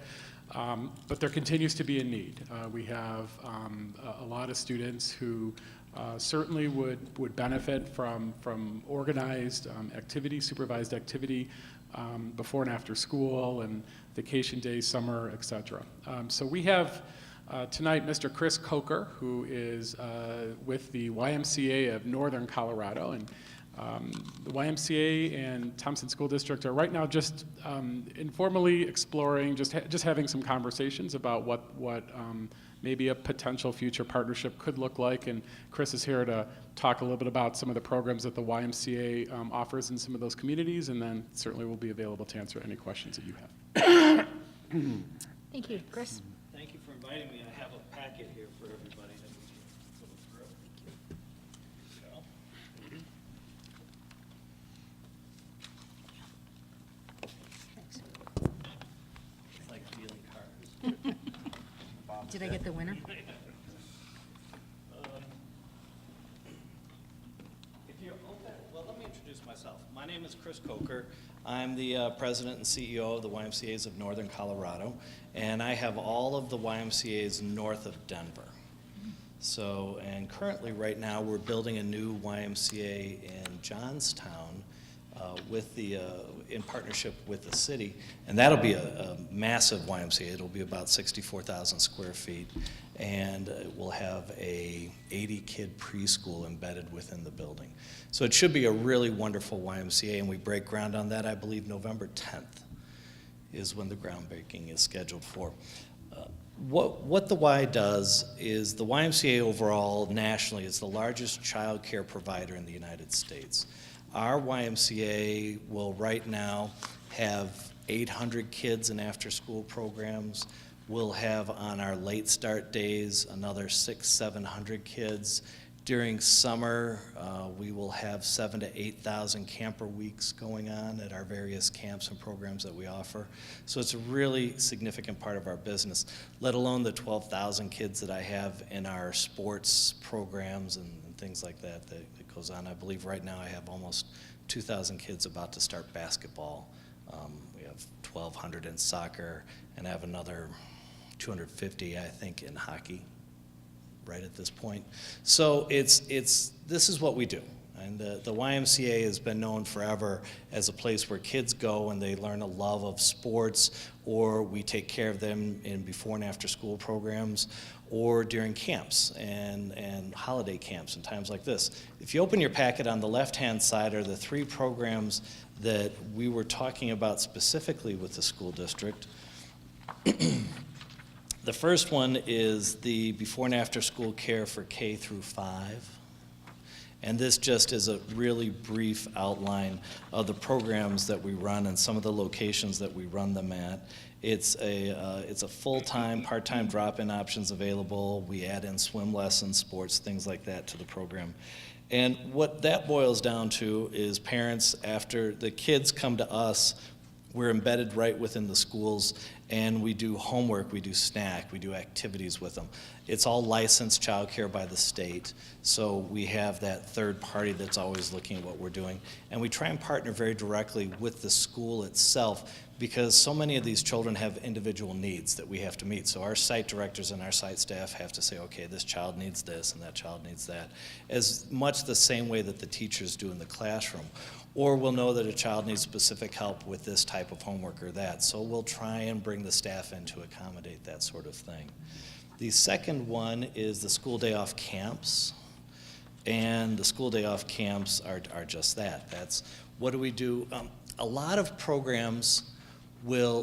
But there continues to be a need. We have a lot of students who certainly would benefit from organized activity, supervised activity before and after school and vacation days, summer, et cetera. So we have tonight Mr. Chris Coker, who is with the YMCA of Northern Colorado. And the YMCA and Thompson School District are right now just informally exploring, just having some conversations about what maybe a potential future partnership could look like. And Chris is here to talk a little bit about some of the programs that the YMCA offers in some of those communities, and then certainly will be available to answer any questions that you have. Thank you. Chris? Thank you for inviting me. I have a packet here for everybody that we can go through. It's like dealing cards. Did I get the winner? Well, let me introduce myself. My name is Chris Coker. I'm the president and CEO of the YMCAs of Northern Colorado, and I have all of the YMCAs north of Denver. So, and currently right now we're building a new YMCA in Johnstown with in partnership with the city, and that'll be a massive YMCA. It'll be about 64,000 square feet, and we'll have a 80-kid preschool embedded within the building. So it should be a really wonderful YMCA, and we break ground on that, I believe, November 10th is when the groundbreaking is scheduled for. What the Y does is the YMCA overall nationally is the largest child care provider in the United States. Our YMCA will right now have 800 kids in after-school programs. We'll have on our late start days another 600-700 kids. During summer, we will have 7,000 to 8,000 camper weeks going on at our various camps and programs that we offer. So it's a really significant part of our business, let alone the 12,000 kids that I have in our sports programs and things like that goes on. I believe right now I have almost 2,000 kids about to start basketball. We have 1,200 in soccer, and I have another 250, I think, in hockey right at this point. So this is what we do. And the YMCA has been known forever as a place where kids go and they learn a love of sports, or we take care of them in before and after school programs, or during camps and holiday camps and times like this. If you open your packet, on the left-hand side are the 3 programs that we were talking about specifically with the school district. The first one is the before and after school care for K through 5. And this just is a really brief outline of the programs that we run and some of the locations that we run them at. It's a full-time, part-time drop-in options available. We add in swim lessons, sports, things like that to the program. And what that boils down to is parents, after the kids come to us, we're embedded right within the schools, and we do homework, we do snack, we do activities with them. It's all licensed childcare by the state, so we have that third party that's always looking at what we're doing. And we try and partner very directly with the school itself, because so many of these children have individual needs that we have to meet. So our site directors and our site staff have to say, okay, this child needs this and that child needs that, as much the same way that the teachers do in the classroom. Or we'll know that a child needs specific help with this type of homework or that. So we'll try and bring the staff in to accommodate that sort of thing. The second one is the school day off camps. And the school day off camps are just that. That's what do we do? A lot of programs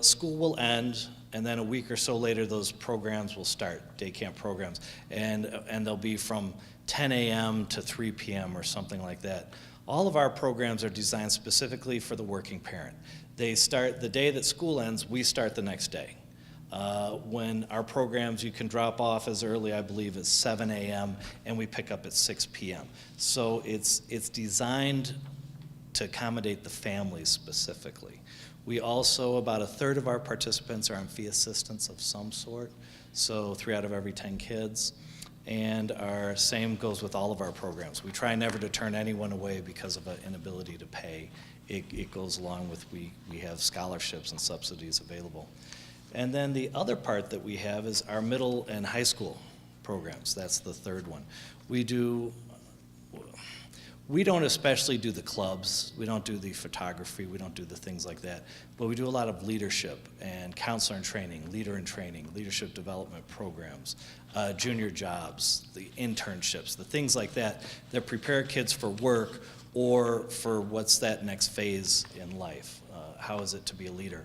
school will end, and then a week or so later those programs will start, day camp programs. And they'll be from 10 a.m. to 3 p.m. or something like that. All of our programs are designed specifically for the working parent. They start the day that school ends, we start the next day. When our programs, you can drop off as early, I believe, as 7 a.m., and we pick up at 6 p.m. So it's designed to accommodate the families specifically. We also, about a third of our participants are on fee assistance of some sort, so 3 out of every 10 kids. And our same goes with all of our programs. We try never to turn anyone away because of an inability to pay. It goes along with we have scholarships and subsidies available. And then the other part that we have is our middle and high school programs. That's the third one. We don't especially do the clubs. We don't do the photography. We don't do the things like that. But we do a lot of leadership and counselor in training, leader in training, leadership development programs, junior jobs, the internships, the things like that that prepare kids for work or for what's that next phase in life. How is it to be a leader?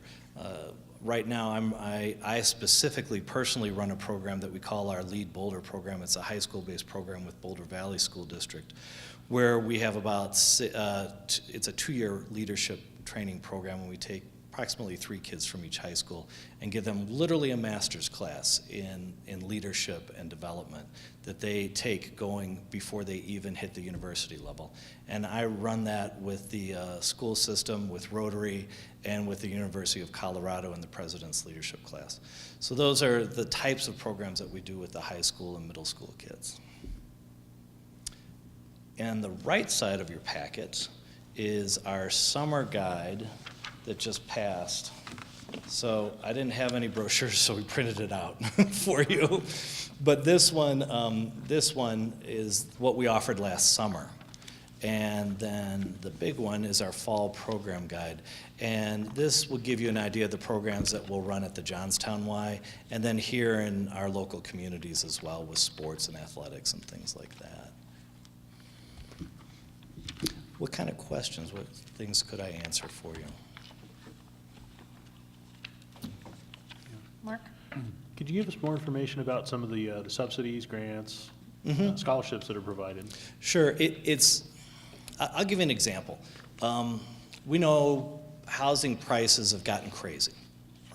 Right now, I specifically personally run a program that we call our Lead Boulder program. It's a high school-based program with Boulder Valley School District, where we have it's a 2-year leadership training program, and we take approximately 3 kids from each high school and give them literally a master's class in leadership and development that they take going before they even hit the university level. And I run that with the school system, with Rotary, and with the University of Colorado in the President's Leadership class. So those are the types of programs that we do with the high school and middle school kids. And the right side of your packet is our summer guide that just passed. So I didn't have any brochures, so we printed it out for you. But this one is what we offered last summer. And then the big one is our fall program guide. And this will give you an idea of the programs that we'll run at the Johnstown Y, and then here in our local communities as well with sports and athletics and things like that. What kind of questions, what things could I answer for you? Mark? Could you give us more information about some of the subsidies, grants, scholarships that are provided? Sure. I'll give you an example. We know housing prices have gotten crazy,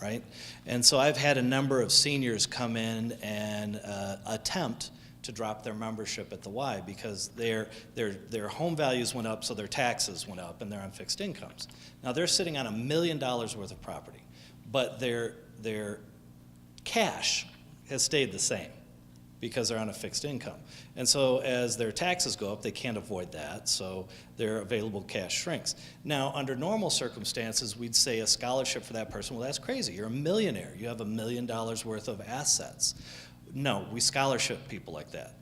right? And so I've had a number of seniors come in and attempt to drop their membership at the Y because their home values went up, so their taxes went up, and they're on fixed incomes. Now they're sitting on $1 million worth of property, but their cash has stayed the same because they're on a fixed income. And so as their taxes go up, they can't avoid that, so their available cash shrinks. Now, under normal circumstances, we'd say a scholarship for that person, well, that's crazy. You're a millionaire. You have $1 million worth of assets. No, we scholarship people like that.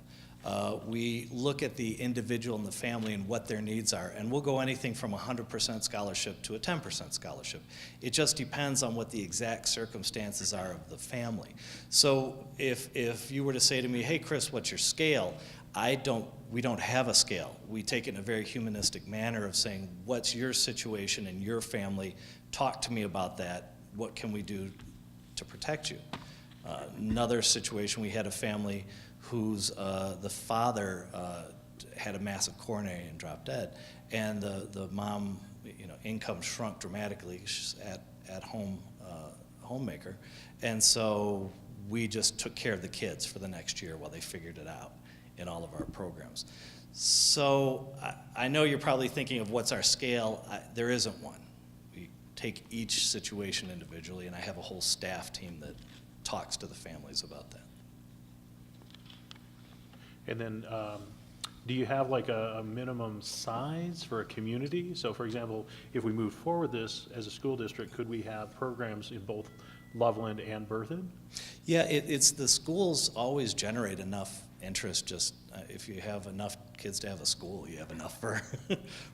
We look at the individual and the family and what their needs are, and we'll go anything from 100% scholarship to a 10% scholarship. It just depends on what the exact circumstances are of the family. So if you were to say to me, hey, Chris, what's your scale? We don't have a scale. We take it in a very humanistic manner of saying, what's your situation and your family? Talk to me about that. What can we do to protect you? Another situation, we had a family whose the father had a massive coronary and dropped dead, and the mom, income shrunk dramatically. She's at home homemaker, and so we just took care of the kids for the next year while they figured it out in all of our programs. So I know you're probably thinking of what's our scale. There isn't one. We take each situation individually, and I have a whole staff team that talks to the families about that. And then, do you have like a minimum size for a community? So for example, if we move forward this as a school district, could we have programs in both Loveland and Berthoud? Yeah, it's the schools always generate enough interest. Just if you have enough kids to have a school, you have enough for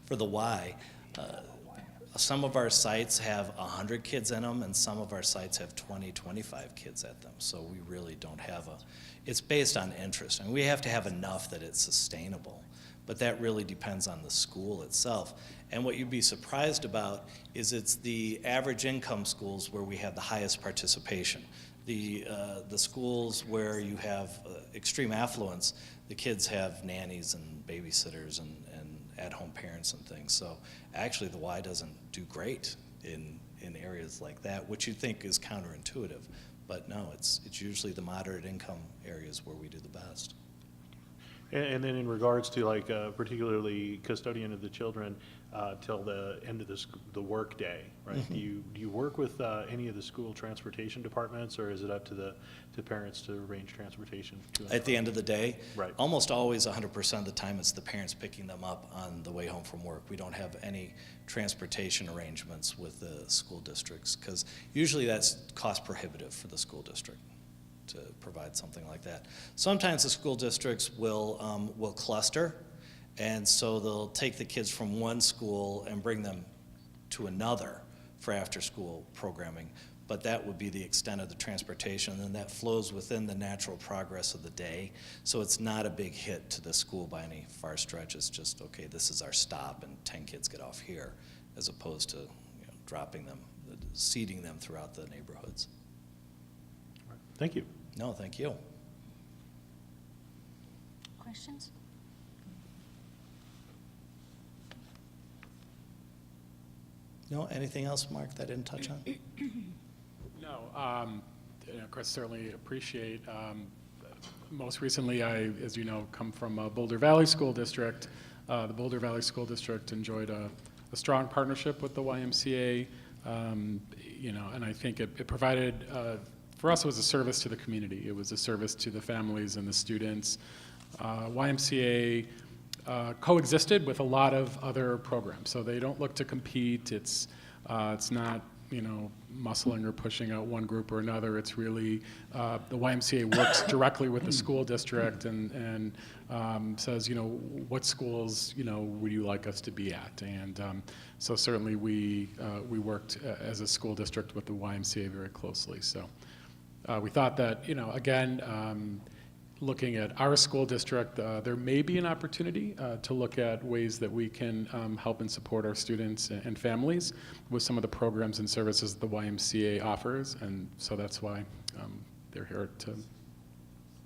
for the Y. Some of our sites have 100 kids in them, and some of our sites have 20, 25 kids at them. So we really don't have it's based on interest. And we have to have enough that it's sustainable. But that really depends on the school itself. And what you'd be surprised about is it's the average income schools where we have the highest participation. The schools where you have extreme affluence, the kids have nannies and babysitters and at-home parents and things. So actually the Y doesn't do great in areas like that, which you think is counterintuitive. But no, it's usually the moderate income areas where we do the best. And then in regards to like particularly custodian of the children till the end of the work day, right? Mm-hmm. Do you work with any of the school transportation departments, or is it up to the parents to arrange transportation? At the end of the day, right. Almost always 100% of the time it's the parents picking them up on the way home from work. We don't have any transportation arrangements with the school districts because usually that's cost prohibitive for the school district to provide something like that. Sometimes the school districts will cluster, and so they'll take the kids from one school and bring them to another for after-school programming. But that would be the extent of the transportation, and that flows within the natural progress of the day. So it's not a big hit to the school by any far stretch. It's just, okay, this is our stop, and 10 kids get off here, as opposed to dropping them, seeding them throughout the neighborhoods. Thank you. No, thank you. Questions? No, anything else, Mark, that I didn't touch on? No, Chris, certainly appreciate. Most recently, I, as you know, come from Boulder Valley School District. The Boulder Valley School District enjoyed a strong partnership with the YMCA, and I think it provided, for us, it was a service to the community. It was a service to the families and the students. YMCA coexisted with a lot of other programs, so they don't look to compete. It's not muscling or pushing out one group or another. It's really the YMCA works directly with the school district and says, what schools would you like us to be at? And so certainly we worked as a school district with the YMCA very closely. So we thought that again. Looking at our school district, there may be an opportunity to look at ways that we can help and support our students and families with some of the programs and services that the YMCA offers, and so that's why they're here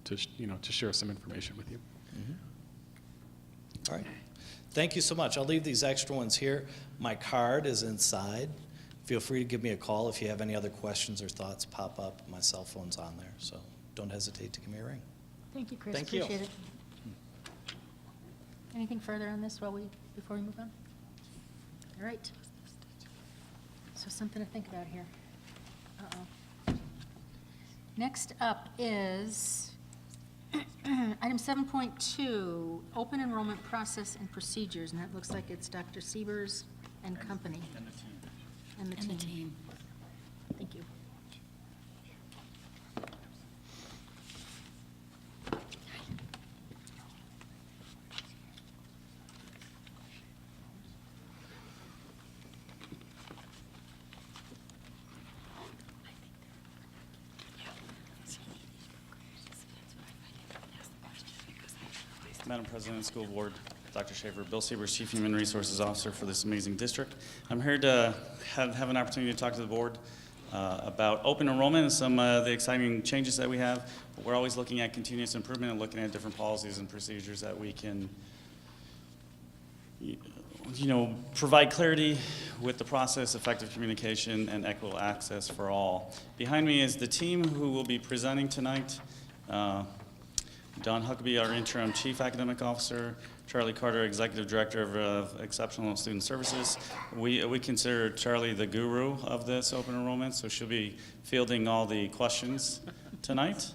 to share some information with you. All right. Thank you so much. I'll leave these extra ones here. My card is inside. Feel free to give me a call if you have any other questions or thoughts pop up. My cell phone's on there, so don't hesitate to give me a ring. Thank you, Chris. Thank you. Appreciate it. Anything further on this before we move on? All right. So something to think about here. Uh-oh. Next up is item 7.2, open enrollment process and procedures, and that looks like it's Dr. Siebers and company. And the team. Thank you. Madam President, School Board, Dr. Schaefer, Bill Siebers, Chief Human Resources Officer for this amazing district. I'm here to have an opportunity to talk to the board about open enrollment and some of the exciting changes that we have. We're always looking at continuous improvement and looking at different policies and procedures that we can provide clarity with the process, effective communication, and equitable access for all. Behind me is the team who will be presenting tonight. Don Huckabee, our interim Chief Academic Officer, Charlie Carter, Executive Director of Exceptional Student Services. We consider Charlie the guru of this open enrollment, so she'll be fielding all the questions tonight.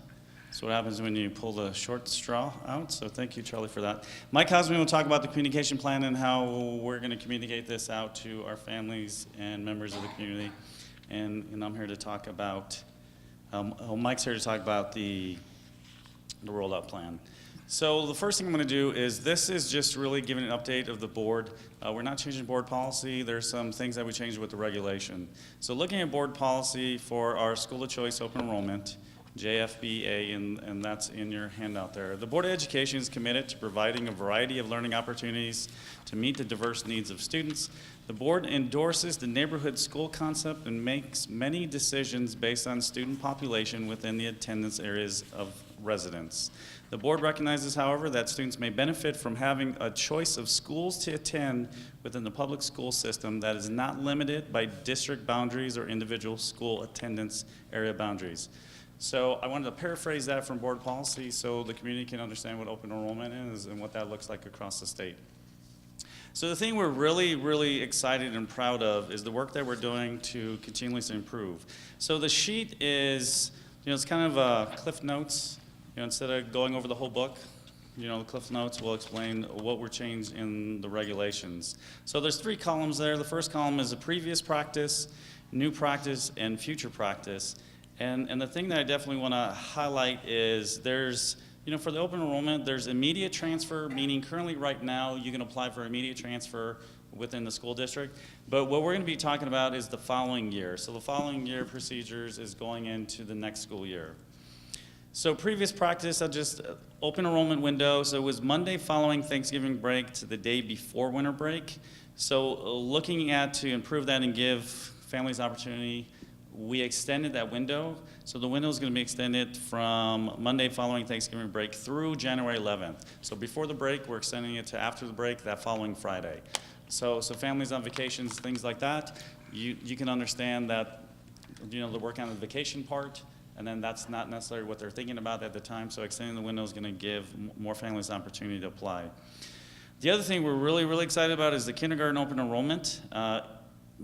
That's what happens when you pull the short straw out, so thank you, Charlie, for that. Mike Hosman will talk about the communication plan and how we're going to communicate this out to our families and members of the community. And I'm here to talk about, Mike's here to talk about the rollout plan. So the first thing I'm going to do is, this is just really giving an update of the board. We're not changing board policy. There's some things that we changed with the regulation. So looking at board policy for our school of choice open enrollment, JFBA, and that's in your handout there. The Board of Education is committed to providing a variety of learning opportunities to meet the diverse needs of students. The board endorses the neighborhood school concept and makes many decisions based on student population within the attendance areas of residence. The board recognizes, however, that students may benefit from having a choice of schools to attend within the public school system that is not limited by district boundaries or individual school attendance area boundaries. So I wanted to paraphrase that from board policy so the community can understand what open enrollment is and what that looks like across the state. So the thing we're really, really excited and proud of is the work that we're doing to continuously improve. So the sheet is, it's kind of Cliff Notes. Instead of going over the whole book, the Cliff Notes will explain what were changed in the regulations. So there's 3 columns there. The first column is a previous practice, new practice, and future practice. And the thing that I definitely want to highlight is there's, for the open enrollment, there's immediate transfer, meaning currently right now you can apply for immediate transfer within the school district. But what we're going to be talking about is the following year. So the following year procedures is going into the next school year. So previous practice, open enrollment window. So it was Monday following Thanksgiving break to the day before winter break. So looking at to improve that and give families opportunity, we extended that window. So the window is going to be extended from Monday following Thanksgiving break through January 11th. So before the break, we're extending it to after the break, that following Friday. So families on vacations, things like that, you can understand that, they're working on the vacation part, and then that's not necessarily what they're thinking about at the time, so extending the window is going to give more families the opportunity to apply. The other thing we're really, really excited about is the kindergarten open enrollment.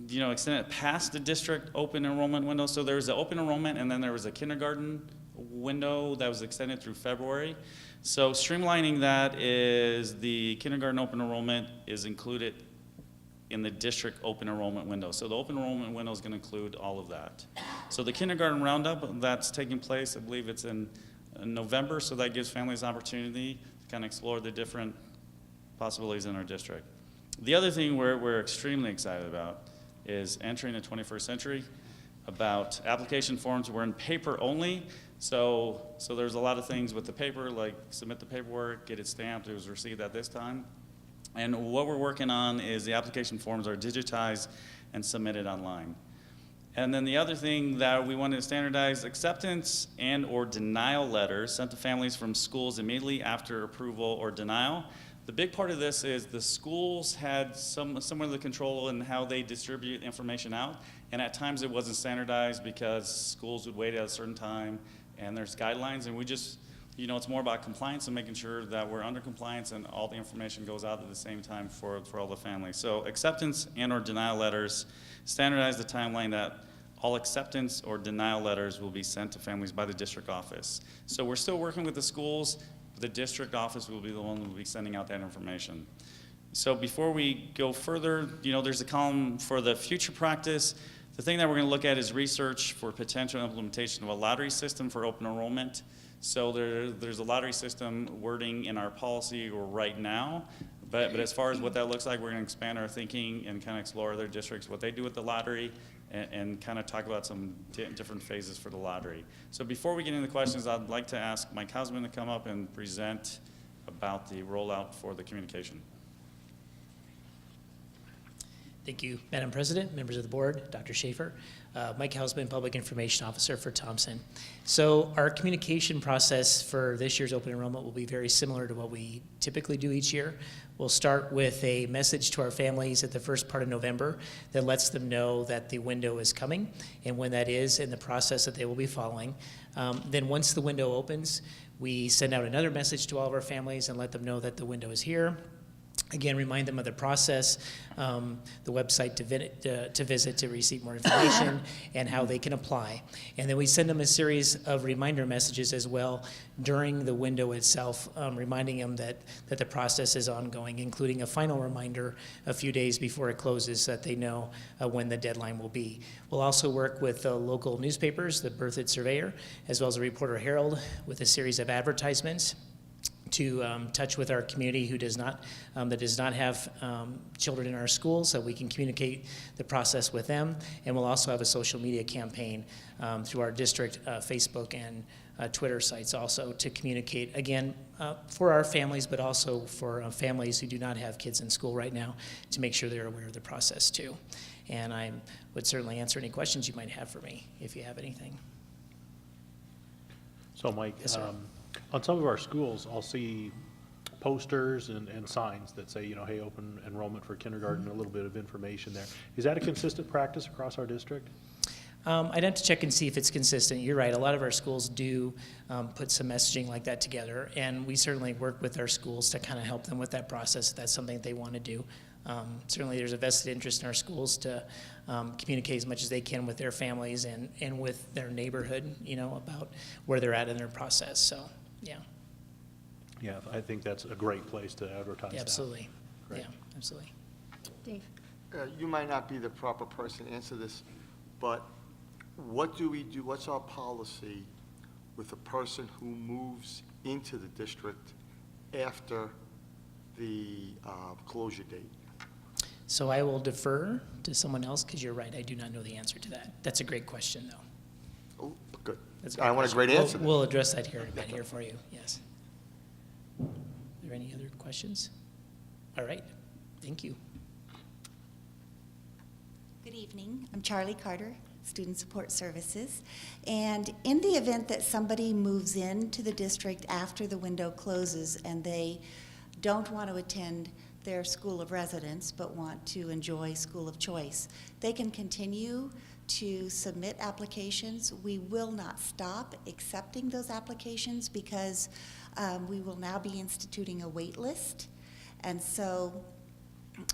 Extended past the district open enrollment window. So there was the open enrollment, and then there was a kindergarten window that was extended through February. So streamlining that is the kindergarten open enrollment is included in the district open enrollment window. So the open enrollment window is going to include all of that. So the kindergarten roundup that's taking place, I believe it's in November, so that gives families opportunity to kind of explore the different possibilities in our district. The other thing we're extremely excited about is entering the 21st century. About application forms, we're in paper only, so there's a lot of things with the paper, like submit the paperwork, get it stamped, it was received at this time. And what we're working on is the application forms are digitized and submitted online. And then the other thing that we wanted to standardize, acceptance and/or denial letters sent to families from schools immediately after approval or denial. The big part of this is the schools had somewhat of the control in how they distribute information out, and at times it wasn't standardized because schools would wait at a certain time, and there's guidelines, and we just, it's more about compliance and making sure that we're under compliance and all the information goes out at the same time for all the families. So acceptance and/or denial letters, standardize the timeline that all acceptance or denial letters will be sent to families by the district office. So we're still working with the schools. The district office will be the one who will be sending out that information. So before we go further, there's a column for the future practice. The thing that we're going to look at is research for potential implementation of a lottery system for open enrollment. So there's a lottery system wording in our policy right now, but as far as what that looks like, we're going to expand our thinking and kind of explore other districts, what they do with the lottery, and kind of talk about some different phases for the lottery. So before we get into the questions, I'd like to ask Mike Hausman to come up and present about the rollout for the communication. Thank you, Madam President, members of the board, Dr. Schaefer. Mike Hausman, Public Information Officer for Thompson. So our communication process for this year's open enrollment will be very similar to what we typically do each year. We'll start with a message to our families at the first part of November that lets them know that the window is coming and when that is and the process that they will be following. Then once the window opens, we send out another message to all of our families and let them know that the window is here. Again, remind them of the process, the website to visit to receive more information, and how they can apply. And then we send them a series of reminder messages as well during the window itself, reminding them that the process is ongoing, including a final reminder a few days before it closes so that they know when the deadline will be. We'll also work with the local newspapers, the Berthoud Surveyor, as well as the Reporter Herald, with a series of advertisements to touch with our community who does not have children in our schools, so we can communicate the process with them. And we'll also have a social media campaign through our district Facebook and Twitter sites also to communicate, again, for our families, but also for families who do not have kids in school right now, to make sure they're aware of the process too. And I would certainly answer any questions you might have for me if you have anything. So Mike, Yes, sir. on some of our schools, I'll see posters and signs that say, hey, open enrollment for kindergarten, a little bit of information there. Is that a consistent practice across our district? I'd have to check and see if it's consistent. You're right, a lot of our schools do put some messaging like that together, and we certainly work with our schools to kind of help them with that process if that's something that they want to do. Certainly there's a vested interest in our schools to communicate as much as they can with their families and with their neighborhood, about where they're at in their process, so, yeah. Yeah, I think that's a great place to advertise that. Absolutely, Great. yeah, absolutely. Dave? You might not be the proper person to answer this, but what do we do, what's our policy with a person who moves into the district after the closure date? So I will defer to someone else, because you're right, I do not know the answer to that. That's a great question, though. Oh, good. That's I want a great answer. We'll address that here in a bit here for you, yes. Are there any other questions? All right, thank you. Good evening. I'm Charlie Carter, Student Support Services. And in the event that somebody moves into the district after the window closes and they don't want to attend their school of residence but want to enjoy school of choice, they can continue to submit applications. We will not stop accepting those applications because we will now be instituting a wait list. And so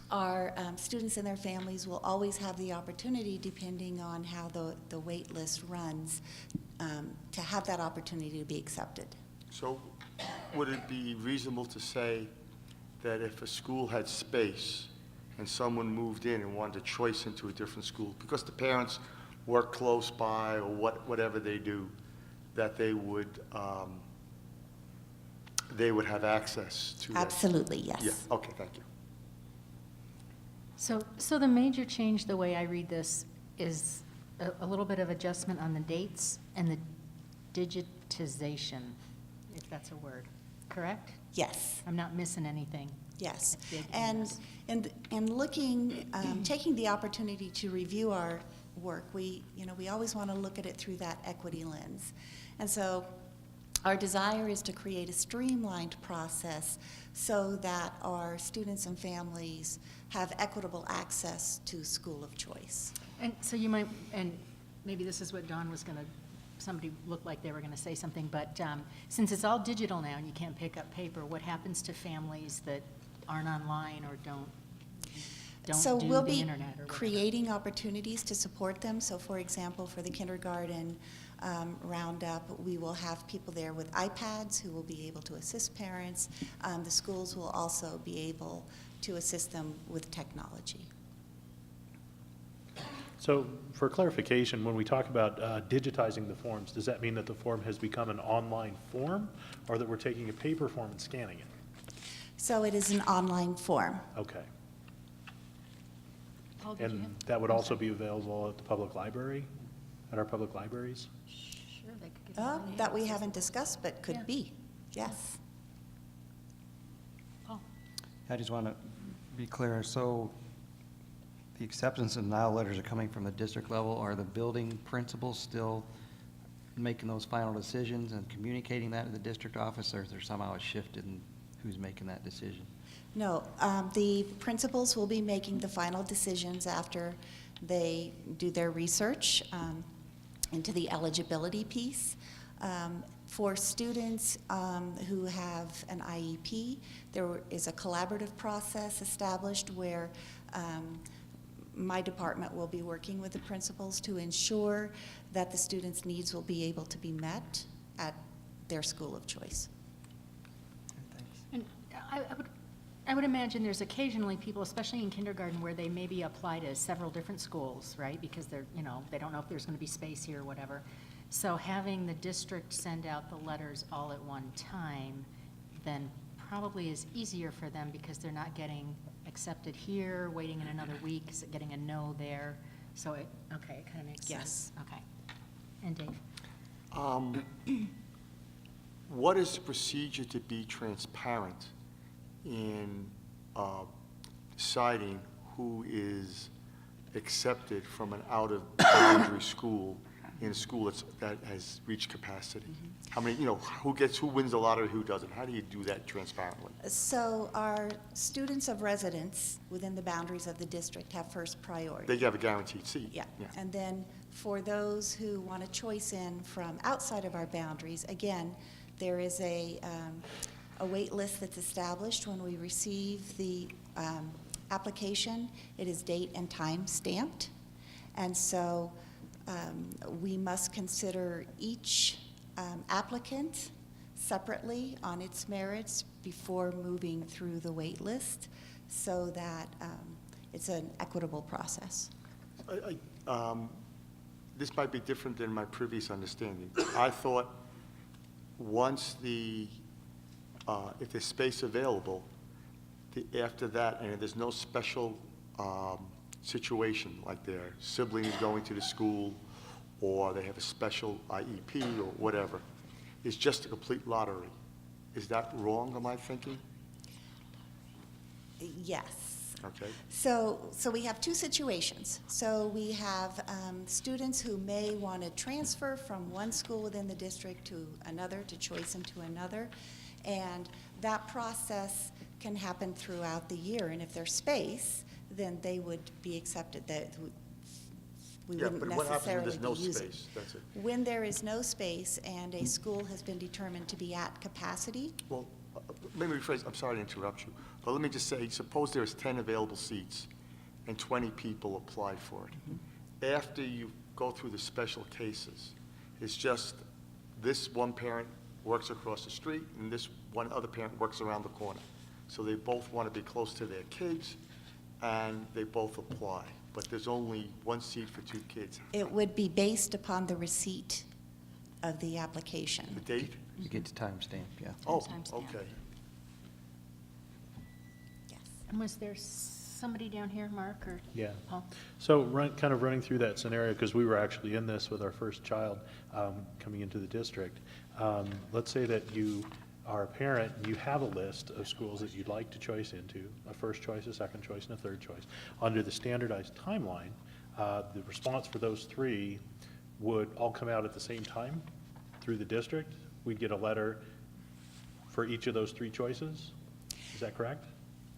our students and their families will always have the opportunity, depending on how the wait list runs, to have that opportunity to be accepted. So would it be reasonable to say that if a school had space and someone moved in and wanted a choice into a different school, because the parents work close by or whatever they do, that they would have access to that? Absolutely, yes. Yeah, okay, thank you. So the major change, the way I read this, is a little bit of adjustment on the dates and the digitization, if that's a word, correct? Yes. I'm not missing anything. Yes, Big in this. and looking, taking the opportunity to review our work. We always want to look at it through that equity lens. And so our desire is to create a streamlined process so that our students and families have equitable access to school of choice. And so you might, and maybe this is what Dawn was going to, somebody looked like they were going to say something, but since it's all digital now and you can't pick up paper, what happens to families that aren't online or don't So do we'll the be internet or whatever? creating opportunities to support them. So for example, for the kindergarten roundup, we will have people there with iPads who will be able to assist parents. The schools will also be able to assist them with technology. So for clarification, when we talk about digitizing the forms, does that mean that the form has become an online form, or that we're taking a paper form and scanning it? So it is an online form. Okay. Paul, did you And have- that would I'm also sorry. be available at the public library, at our public libraries? Sure, they could get it. That we haven't discussed, but Yeah. could be, yes. Paul? I just want to be clear, so the acceptance and denial letters are coming from the district level. Are the building principals still making those final decisions and communicating that to the district office, or is there somehow a shift in who's making that decision? No, the principals will be making the final decisions after they do their research into the eligibility piece. For students who have an IEP, there is a collaborative process established where my department will be working with the principals to ensure that the students' needs will be able to be met at their school of choice. And I would imagine there's occasionally people, especially in kindergarten, where they maybe apply to several different schools, right? Because they're, they don't know if there's going to be space here or whatever. So having the district send out the letters all at one time then probably is easier for them because they're not getting accepted here, waiting in another week, getting a no there. So it kind of makes sense. Yes. Okay. And Dave? What is the procedure to be transparent in deciding who is accepted from an out-of-boundary school in a school that has reached capacity? How many, who wins the lottery, who doesn't? How do you do that transparently? So our students of residence within the boundaries of the district have first priority. They have a guaranteed seat. Yeah, and then for those who want a choice in from outside of our boundaries, again, there is a wait list that's established when we receive the application. It is date and time stamped, and so we must consider each applicant separately on its merits before moving through the wait list so that it's an equitable process. This might be different than my previous understanding. I thought once if there's space available, after that, and if there's no special situation, like their sibling is going to the school, or they have a special IEP or whatever, it's just a complete lottery. Is that wrong, am I thinking? Yes. Okay. So we have two situations. So we have students who may want to transfer from one school within the district to another, to choice into another, and that process can happen throughout the year. And if there's space, then they would be accepted. We Yeah, wouldn't but what happens when necessarily there's no be using. space? That's it. When there is no space and a school has been determined to be at capacity, Well, let me rephrase, I'm sorry to interrupt you, but let me just say, suppose there's 10 available seats and 20 people apply for it. After you go through the special cases, it's just this one parent works across the street and this one other parent works around the corner. So they both want to be close to their kids and they both apply, but there's only one seat for two kids. it would be based upon the receipt of the application. The date? You get to timestamp, yeah. Oh, Timestamp. okay. Yes. And was there somebody down here, Mark or Yeah. Paul? So kind of running through that scenario, because we were actually in this with our first child coming into the district. Let's say that you are a parent and you have a list of schools that you'd like to choice into, a first choice, a second choice, and a third choice. Under the standardized timeline, the response for those three would all come out at the same time through the district. We'd get a letter for each of those three choices. Is that correct?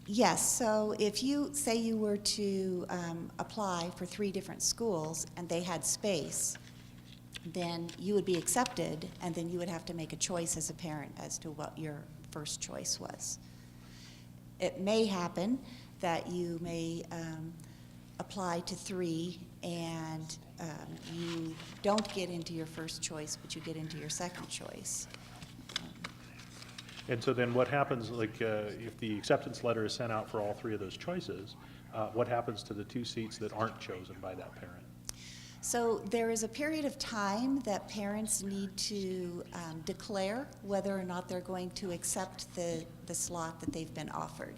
Yes, so if you, say you were to apply for 3 different schools and they had space, then you would be accepted, and then you would have to make a choice as a parent as to what your first choice was. It may happen that you may apply to 3 and you don't get into your first choice, but you get into your second choice. And so then what happens, like, if the acceptance letter is sent out for all 3 of those choices, what happens to the 2 seats that aren't chosen by that parent? So there is a period of time that parents need to declare whether or not they're going to accept the slot that they've been offered.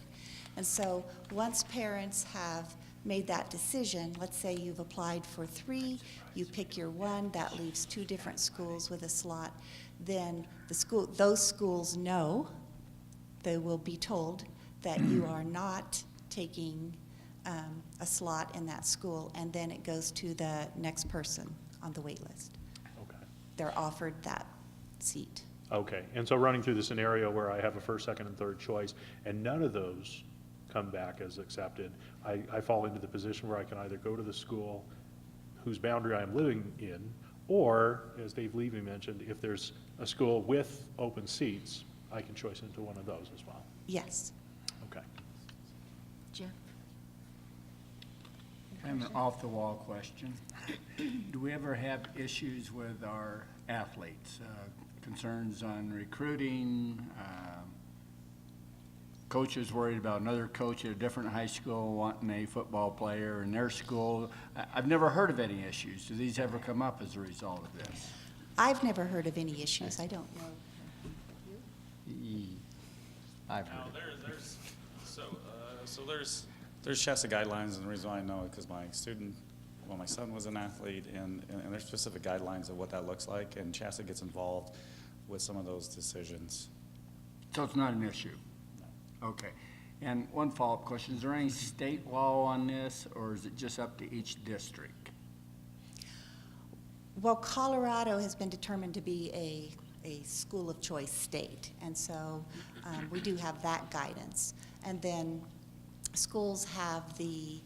And so once parents have made that decision, let's say you've applied for 3, you pick your one, that leaves 2 different schools with a slot, then those schools know, they will be told that you are not taking a slot in that school, and then it goes to the next person on the wait list. Okay. They're offered that seat. Okay, and so running through the scenario where I have a first, second, and third choice, and none of those come back as accepted, I fall into the position where I can either go to the school whose boundary I'm living in, or, as Dave Levy mentioned, if there's a school with open seats, I can choice into one of those as well. Yes. Okay. Jeff? I have an off-the-wall question. Do we ever have issues with our athletes? Concerns on recruiting? Coaches worried about another coach at a different high school wanting a football player in their school? I've never heard of any issues. Do these ever come up as a result of this? I've never heard of any issues. I don't know. I've heard Now, it. there's CHASA guidelines, and the reason why I know it because my son was an athlete, and there's specific guidelines of what that looks like, and CHASA gets involved with some of those decisions. So it's not an issue? Okay. And one follow-up question, is there any state law on this, or is it just up to each district? Well, Colorado has been determined to be a school of choice state, and so we do have that guidance. And then schools have the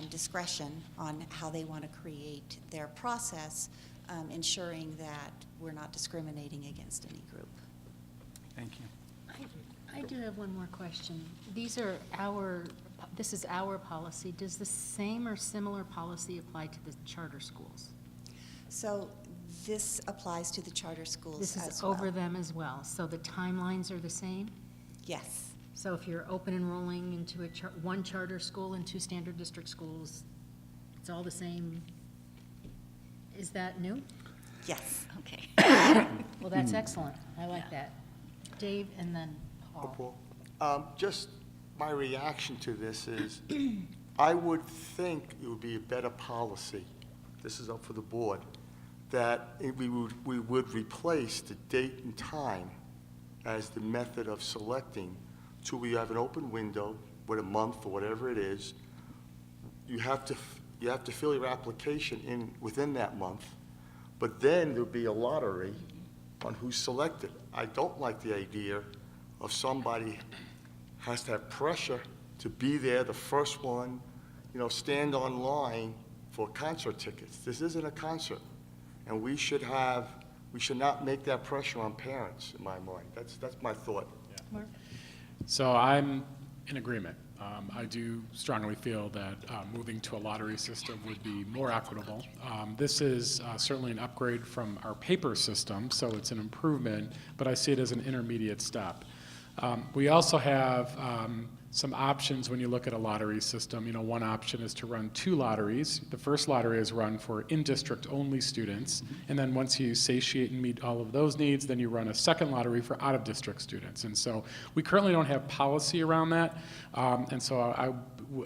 discretion on how they want to create their process, ensuring that we're not discriminating against any group. Thank you. I do have one more question. This is our policy. Does the same or similar policy apply to the charter schools? So this applies to the charter schools This as is well. over them as well, so the timelines are the same? Yes. So if you're open enrolling into one charter school and 2 standard district schools, it's all the same? Is that new? Yes. Okay. Well, that's excellent. I like that. Dave and then Paul. Just my reaction to this is, I would think it would be a better policy, this is up for the board, that we would replace the date and time as the method of selecting till we have an open window, with a month or whatever it is. You have to fill your application in within that month, but then there'll be a lottery on who's selected. I don't like the idea of somebody has to have pressure to be there, the first one, stand on line for concert tickets. This isn't a concert, and we should not make that pressure on parents, in my mind. That's my thought. Mark? So I'm in agreement. I do strongly feel that moving to a lottery system would be more equitable. This is certainly an upgrade from our paper system, so it's an improvement, but I see it as an intermediate step. We also have some options when you look at a lottery system. One option is to run 2 lotteries. The first lottery is run for in-district only students, and then once you satiate and meet all of those needs, then you run a second lottery for out-of-district students. And so we currently don't have policy around that, and so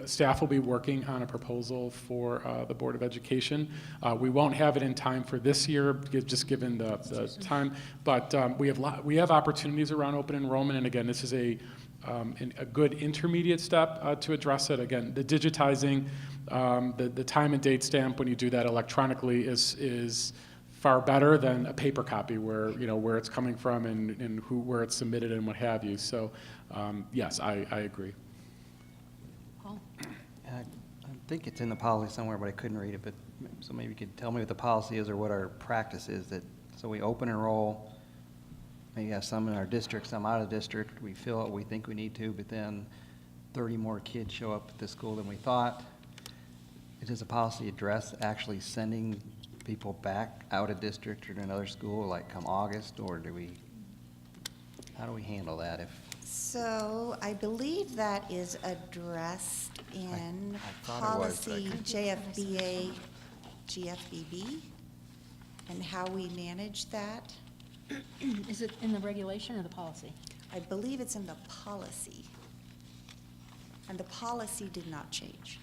staff will be working on a proposal for the Board of Education. We won't have it in time for this year, just given the time, but we have opportunities around open enrollment, and again, this is a a good intermediate step to address it. Again, the digitizing, the time and date stamp when you do that electronically is far better than a paper copy where, you know, where it's coming from and where it's submitted and what have you. So, yes, I agree. Paul? I think it's in the policy somewhere, but I couldn't read it, but so maybe you could tell me what the policy is or what our practice is. That so we open enroll, maybe have some in our district, some out of district, we fill what we think we need to, but then 30 more kids show up at the school than we thought. Does the policy address actually sending people back out of district or to another school, like come August, or how do we handle that if? So I believe that is addressed in I thought it was, but I policy couldn't- GFBB, and how we manage that. Is it in the regulation or the policy? I believe it's in the policy. And the policy did not change.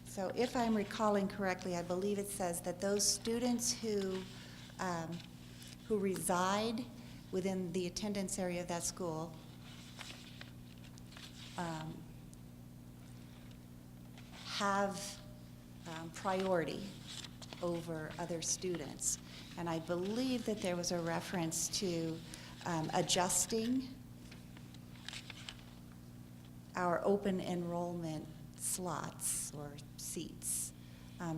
So if I'm recalling correctly, I believe it says that those students who reside within the attendance area of that school have priority over other students. And I believe that there was a reference to adjusting our open enrollment slots or seats,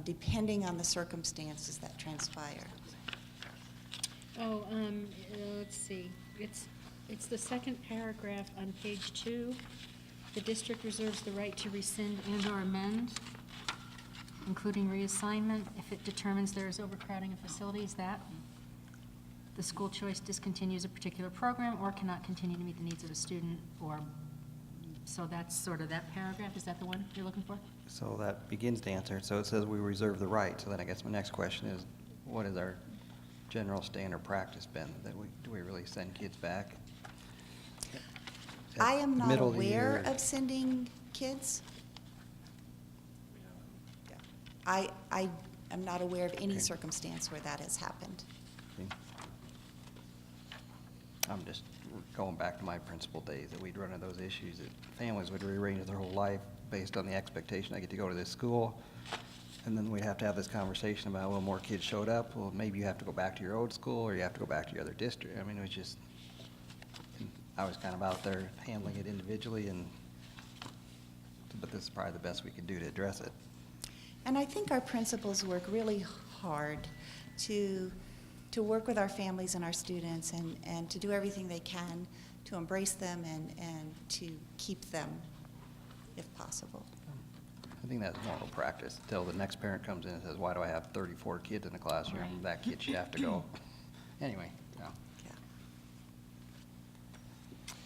depending on the circumstances that transpire. Oh, let's see. It's the second paragraph on page 2. The district reserves the right to rescind and/or amend, including reassignment, if it determines there is overcrowding of facilities, that the school choice discontinues a particular program or cannot continue to meet the needs of a student, or, so that's sort of that paragraph. Is that the one you're looking for? So that begins to answer. So it says we reserve the right. So then I guess my next question is, what is our general standard practice been? Do we really send kids back? I am not Middle of the aware year. of sending kids. I am not aware of any Okay. circumstance where that has happened. Okay. I'm just going back to my principal days, that we'd run into those issues, that families would rearrange their whole life based on the expectation I get to go to this school. And then we'd have to have this conversation about, well, more kids showed up, well, maybe you have to go back to your old school, or you have to go back to your other district. I mean, it was just, I was kind of out there handling it individually, but this is probably the best we could do to address it. And I think our principals work really hard to work with our families and our students and to do everything they can to embrace them and to keep them if possible. I think that's normal practice, until the next parent comes in and says, why do I have 34 kids in the classroom? Right. That kid should have to go. Anyway, yeah.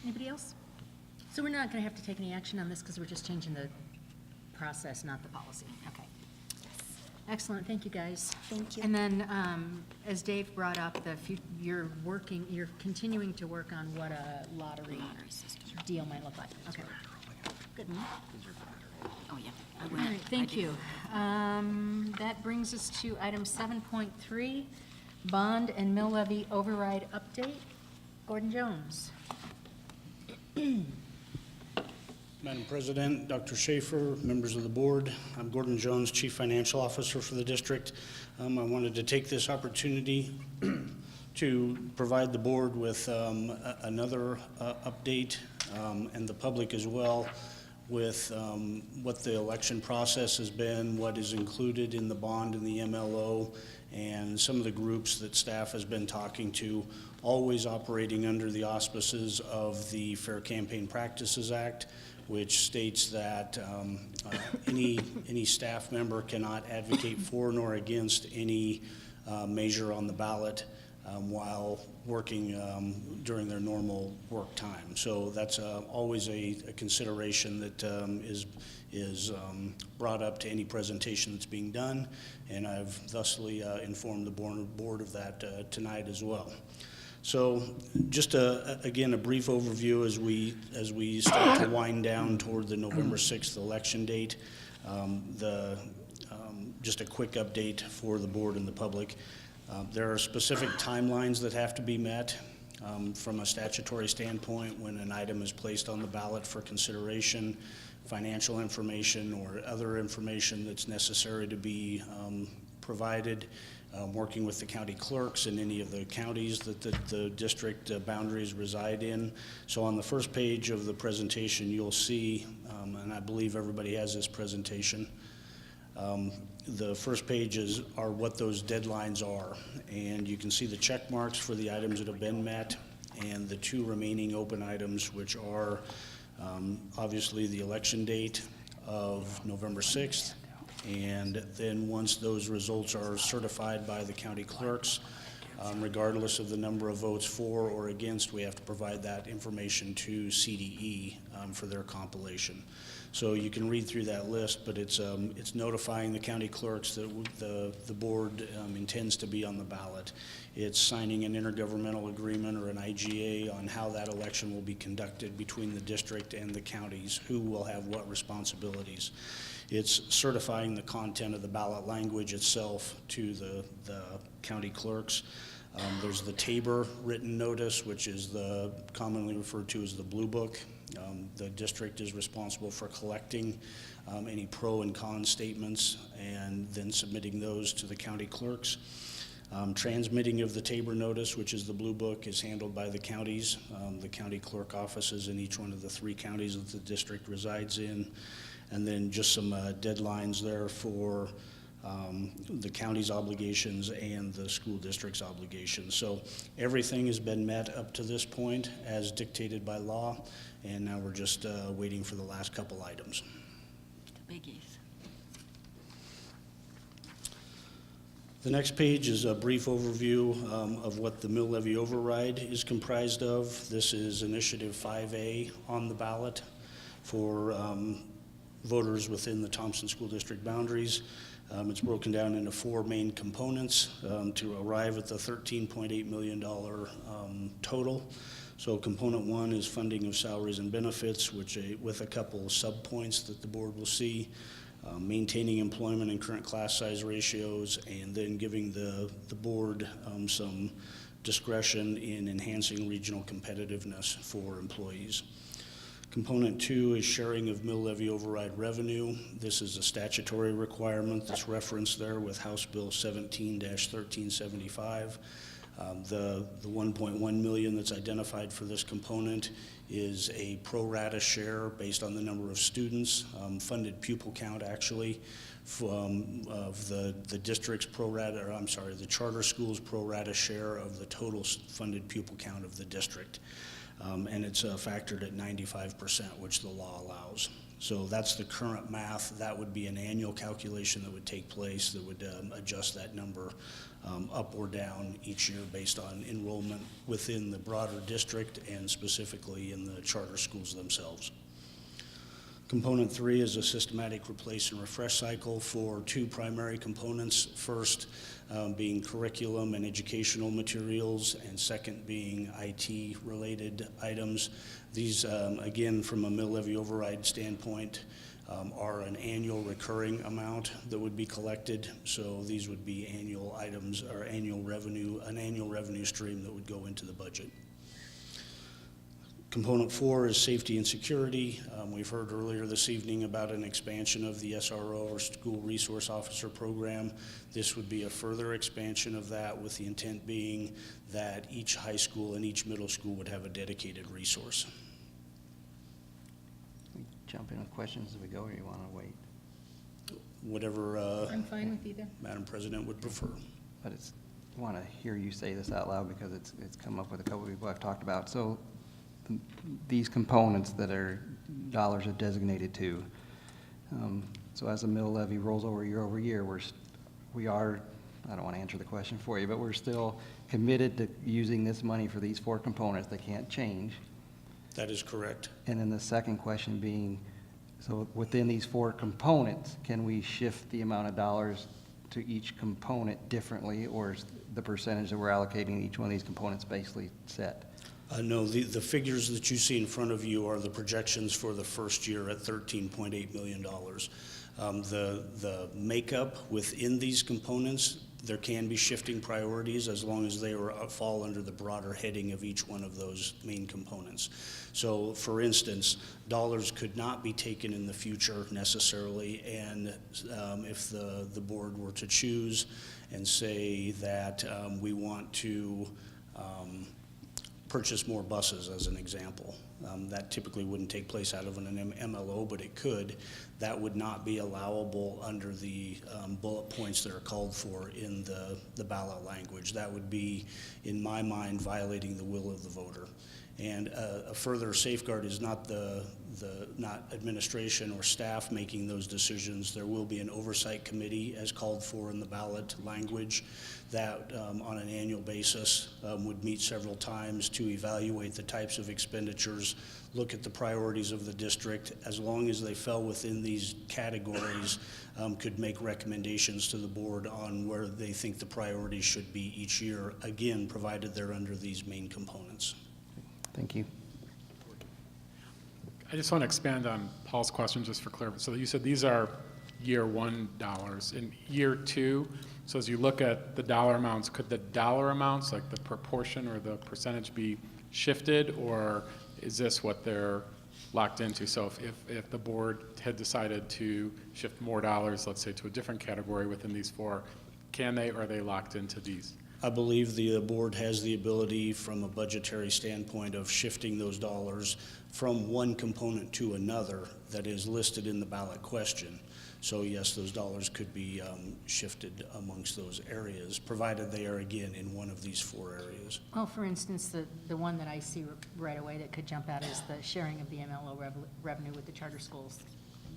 Anybody else? So we're not going to have to take any action on this because we're just changing the process, not the policy. Okay. Excellent, thank you, guys. Thank you. And then, as Dave brought up, you're continuing to work on what a lottery deal might look like. Okay. Good. Oh, yeah. I All went. right, thank you. That brings us to item 7.3, bond and mill levy override update. Gordon Jones. Madam President, Dr. Schaefer, members of the board, I'm Gordon Jones, Chief Financial Officer for the district. I wanted to take this opportunity to provide the board with another update, and the public as well, with what the election process has been, what is included in the bond and the MLO, and some of the groups that staff has been talking to, always operating under the auspices of the Fair Campaign Practices Act, which states that any staff member cannot advocate for nor against any measure on the ballot while working during their normal work time. So that's always a consideration that is brought up to any presentation that's being done, and I've thusly informed the board of that tonight as well. So just again, a brief overview as we start to wind down toward the November 6th election date. The just a quick update for the board and the public. There are specific timelines that have to be met from a statutory standpoint when an item is placed on the ballot for consideration, financial information or other information that's necessary to be provided, working with the county clerks in any of the counties that the district boundaries reside in. So on the first page of the presentation, you'll see, and I believe everybody has this presentation, the first pages are what those deadlines are. And you can see the check marks for the items that have been met and the 2 remaining open items, which are obviously the election date of November 6th. And then once those results are certified by the county clerks, regardless of the number of votes for or against, we have to provide that information to CDE for their compilation. So you can read through that list, but it's notifying the county clerks that the board intends to be on the ballot. It's signing an intergovernmental agreement or an IGA on how that election will be conducted between the district and the counties, who will have what responsibilities. It's certifying the content of the ballot language itself to the county clerks. There's the TABOR written notice, which is commonly referred to as the Blue Book. The district is responsible for collecting any pro and con statements and then submitting those to the county clerks. Transmitting of the TABOR notice, which is the Blue Book, is handled by the counties, the county clerk offices in each one of the 3 counties that the district resides in. And then just some deadlines there for the county's obligations and the school district's obligations. So everything has been met up to this point as dictated by law, and now we're just waiting for the last couple items. The biggies. The next page is a brief overview of what the mill levy override is comprised of. This is Initiative 5A on the ballot for voters within the Thompson School District boundaries. It's broken down into 4 main components to arrive at the $13.8 million total. So component 1 is funding of salaries and benefits, which with a couple of sub-points that the board will see. Maintaining employment and current class size ratios, and then giving the board some discretion in enhancing regional competitiveness for employees. Component 2 is sharing of mill levy override revenue. This is a statutory requirement that's referenced there with House Bill 17-1375. The $1.1 million that's identified for this component is a pro rata share based on the number of students, funded pupil count actually, of the district's pro rata, or I'm sorry, the charter school's pro rata share of the total funded pupil count of the district. And it's factored at 95%, which the law allows. So that's the current math. That would be an annual calculation that would take place that would adjust that number up or down each year based on enrollment within the broader district and specifically in the charter schools themselves. Component 3 is a systematic replace and refresh cycle for 2 primary components. First being curriculum and educational materials, and second being IT-related items. These, again, from a mill levy override standpoint, are an annual recurring amount that would be collected. So these would be annual items or annual revenue, an annual revenue stream that would go into the budget. Component 4 is safety and security. We've heard earlier this evening about an expansion of the SRO, or School Resource Officer Program. This would be a further expansion of that, with the intent being that each high school and each middle school would have a dedicated resource. We jump in with questions as we go, or you want to wait? Whatever I'm fine with either. Madam President would prefer. But I want to hear you say this out loud because it's come up with a couple of people I've talked about. So these components that are dollars are designated to. So as the mill levy rolls over year, we are, I don't want to answer the question for you, but we're still committed to using this money for these 4 components that can't change. That is correct. And then the second question being, so within these 4 components, can we shift the amount of dollars to each component differently, or is the percentage that we're allocating each one of these components basically set? No, the figures that you see in front of you are the projections for the first year at $13.8 million. The makeup within these components, there can be shifting priorities as long as they fall under the broader heading of each one of those main components. So, for instance, dollars could not be taken in the future necessarily, and if the board were to choose and say that we want to purchase more buses, as an example. That typically wouldn't take place out of an MLO, but it could. That would not be allowable under the bullet points that are called for in the ballot language. That would be, in my mind, violating the will of the voter. And a further safeguard is not not administration or staff making those decisions. There will be an oversight committee, as called for in the ballot language, that on an annual basis would meet several times to evaluate the types of expenditures, look at the priorities of the district. As long as they fell within these categories, could make recommendations to the board on where they think the priorities should be each year, again, provided they're under these main components. Thank you. I just want to expand on Paul's question just for clarity. So you said these are year one dollars. In year two, so as you look at the dollar amounts, could the dollar amounts, like the proportion or the percentage, be shifted, or is this what they're locked into? So if the board had decided to shift more dollars, let's say, to a different category within these four, can they, or are they locked into these? I believe the board has the ability, from a budgetary standpoint, of shifting those dollars from one component to another that is listed in the ballot question. So yes, those dollars could be shifted amongst those areas, provided they are, again, in one of these four areas. Well, for instance, the one that I see right away that could jump out is the sharing of the MLO revenue with the charter schools.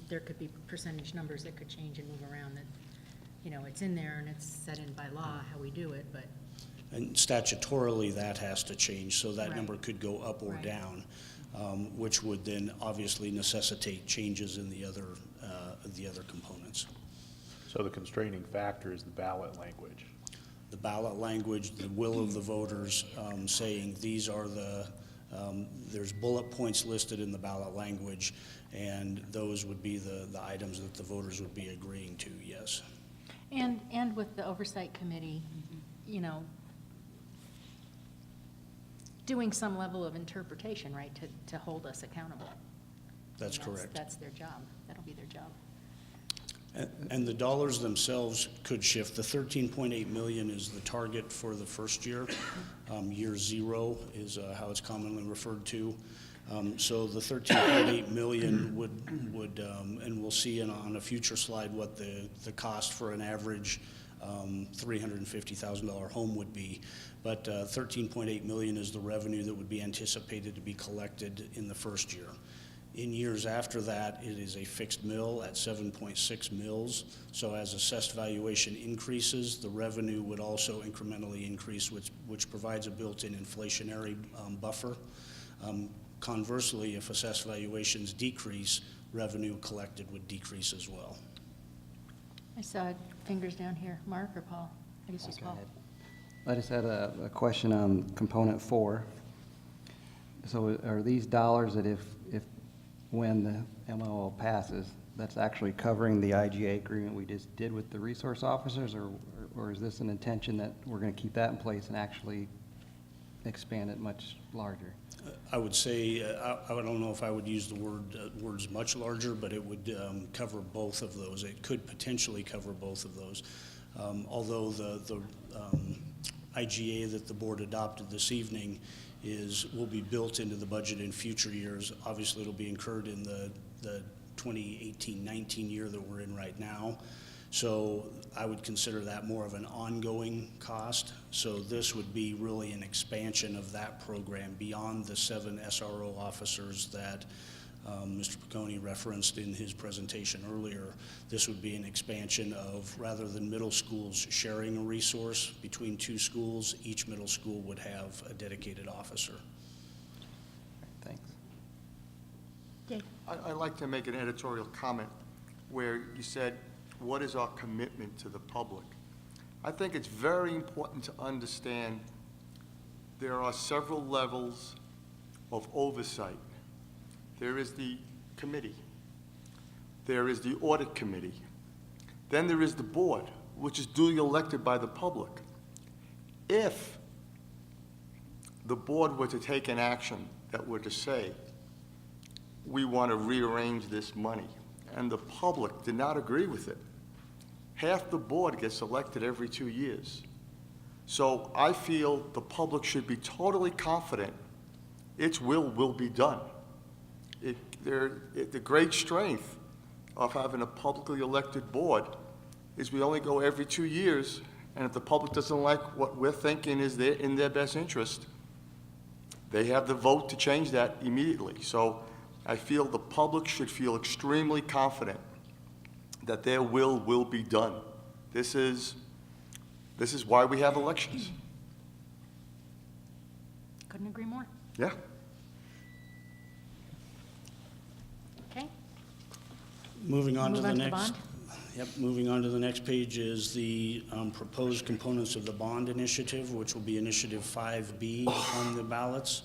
There could be percentage numbers that could change and move around that, you know, it's in there and it's set in by law how we do it, but. And statutorily, that has to change, so that Right. number could go up or Right. down, which would then obviously necessitate changes in the other components. So the constraining factor is the ballot language. The ballot language, the will of the voters, saying these are there's bullet points listed in the ballot language, and those would be the items that the voters would be agreeing to, yes. And with the oversight committee, you know, doing some level of interpretation, right, to hold us accountable. That's And correct. That's their job. That'll be their job. And the dollars themselves could shift. The 13.8 million is the target for the first year. Year zero is how it's commonly referred to. So the 13.8 million would and we'll see on a future slide what the cost for an average $350,000 home would be. But 13.8 million is the revenue that would be anticipated to be collected in the first year. In years after that, it is a fixed mill at 7.6 mills. So as assessed valuation increases, the revenue would also incrementally increase, which provides a built-in inflationary buffer. Conversely, if assessed valuations decrease, revenue collected would decrease as well. I saw fingers down here. Mark or Paul? I guess it was Paul. I just had a question on component 4. So are these dollars that if when the MLO passes, that's actually covering the IGA agreement we just did with the resource officers, or is this an intention that we're going to keep that in place and actually expand it much larger? I would say, I don't know if I would use the words much larger, but it would cover both of those. It could potentially cover both of those. Although the IGA that the board adopted this evening will be built into the budget in future years. Obviously, it'll be incurred in the 2018-19 year that we're in right now. So I would consider that more of an ongoing cost. So this would be really an expansion of that program beyond the 7 SRO officers that Mr. Piccone referenced in his presentation earlier. This would be an expansion of, rather than middle schools sharing a resource between 2 schools, each middle school would have a dedicated officer. Thanks. Dave? I'd like to make an editorial comment where you said, what is our commitment to the public? I think it's very important to understand there are several levels of oversight. There is the committee. there is the audit committee, then there is the board, which is duly elected by the public. If the board were to take an action that were to say, we want to rearrange this money, and the public did not agree with it, half the board gets elected every 2 years. So I feel the public should be totally confident its will be done. The great strength of having a publicly elected board is we only go every 2 years, and if the public doesn't like what we're thinking is in their best interest, they have the vote to change that immediately. So I feel the public should feel extremely confident that their will be done. This is why we have elections. Couldn't agree more. Yeah. Okay. Moving on to Move the on to the next. bond. Yep, moving on to the next page is the proposed components of the bond initiative, which will be Initiative 5B on the ballots.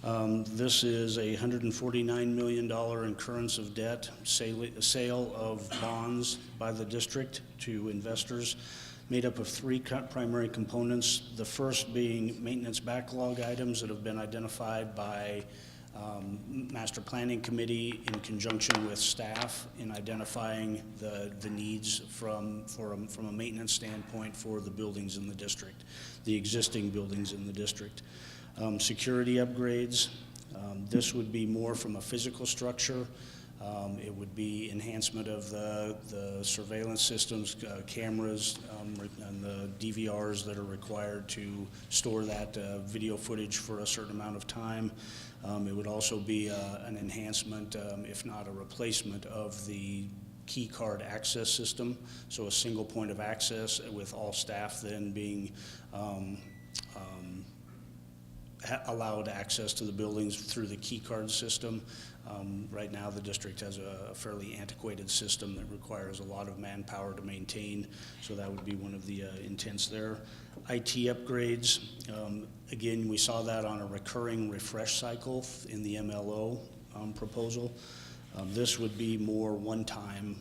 This is a $149 million incurrence of debt, sale of bonds by the district to investors, made up of three primary components. The first being maintenance backlog items that have been identified by Master Planning Committee in conjunction with staff in identifying the needs from a maintenance standpoint for the buildings in the district, the existing buildings in the district. Security upgrades. This would be more from a physical structure. It would be enhancement of the surveillance systems, cameras, and the DVRs that are required to store that video footage for a certain amount of time. It would also be an enhancement, if not a replacement, of the key card access system, so a single point of access with all staff then being allowed access to the buildings through the key card system. Right now, the district has a fairly antiquated system that requires a lot of manpower to maintain, so that would be one of the intents there. IT upgrades, again, we saw that on a recurring refresh cycle in the MLO proposal. This would be more one-time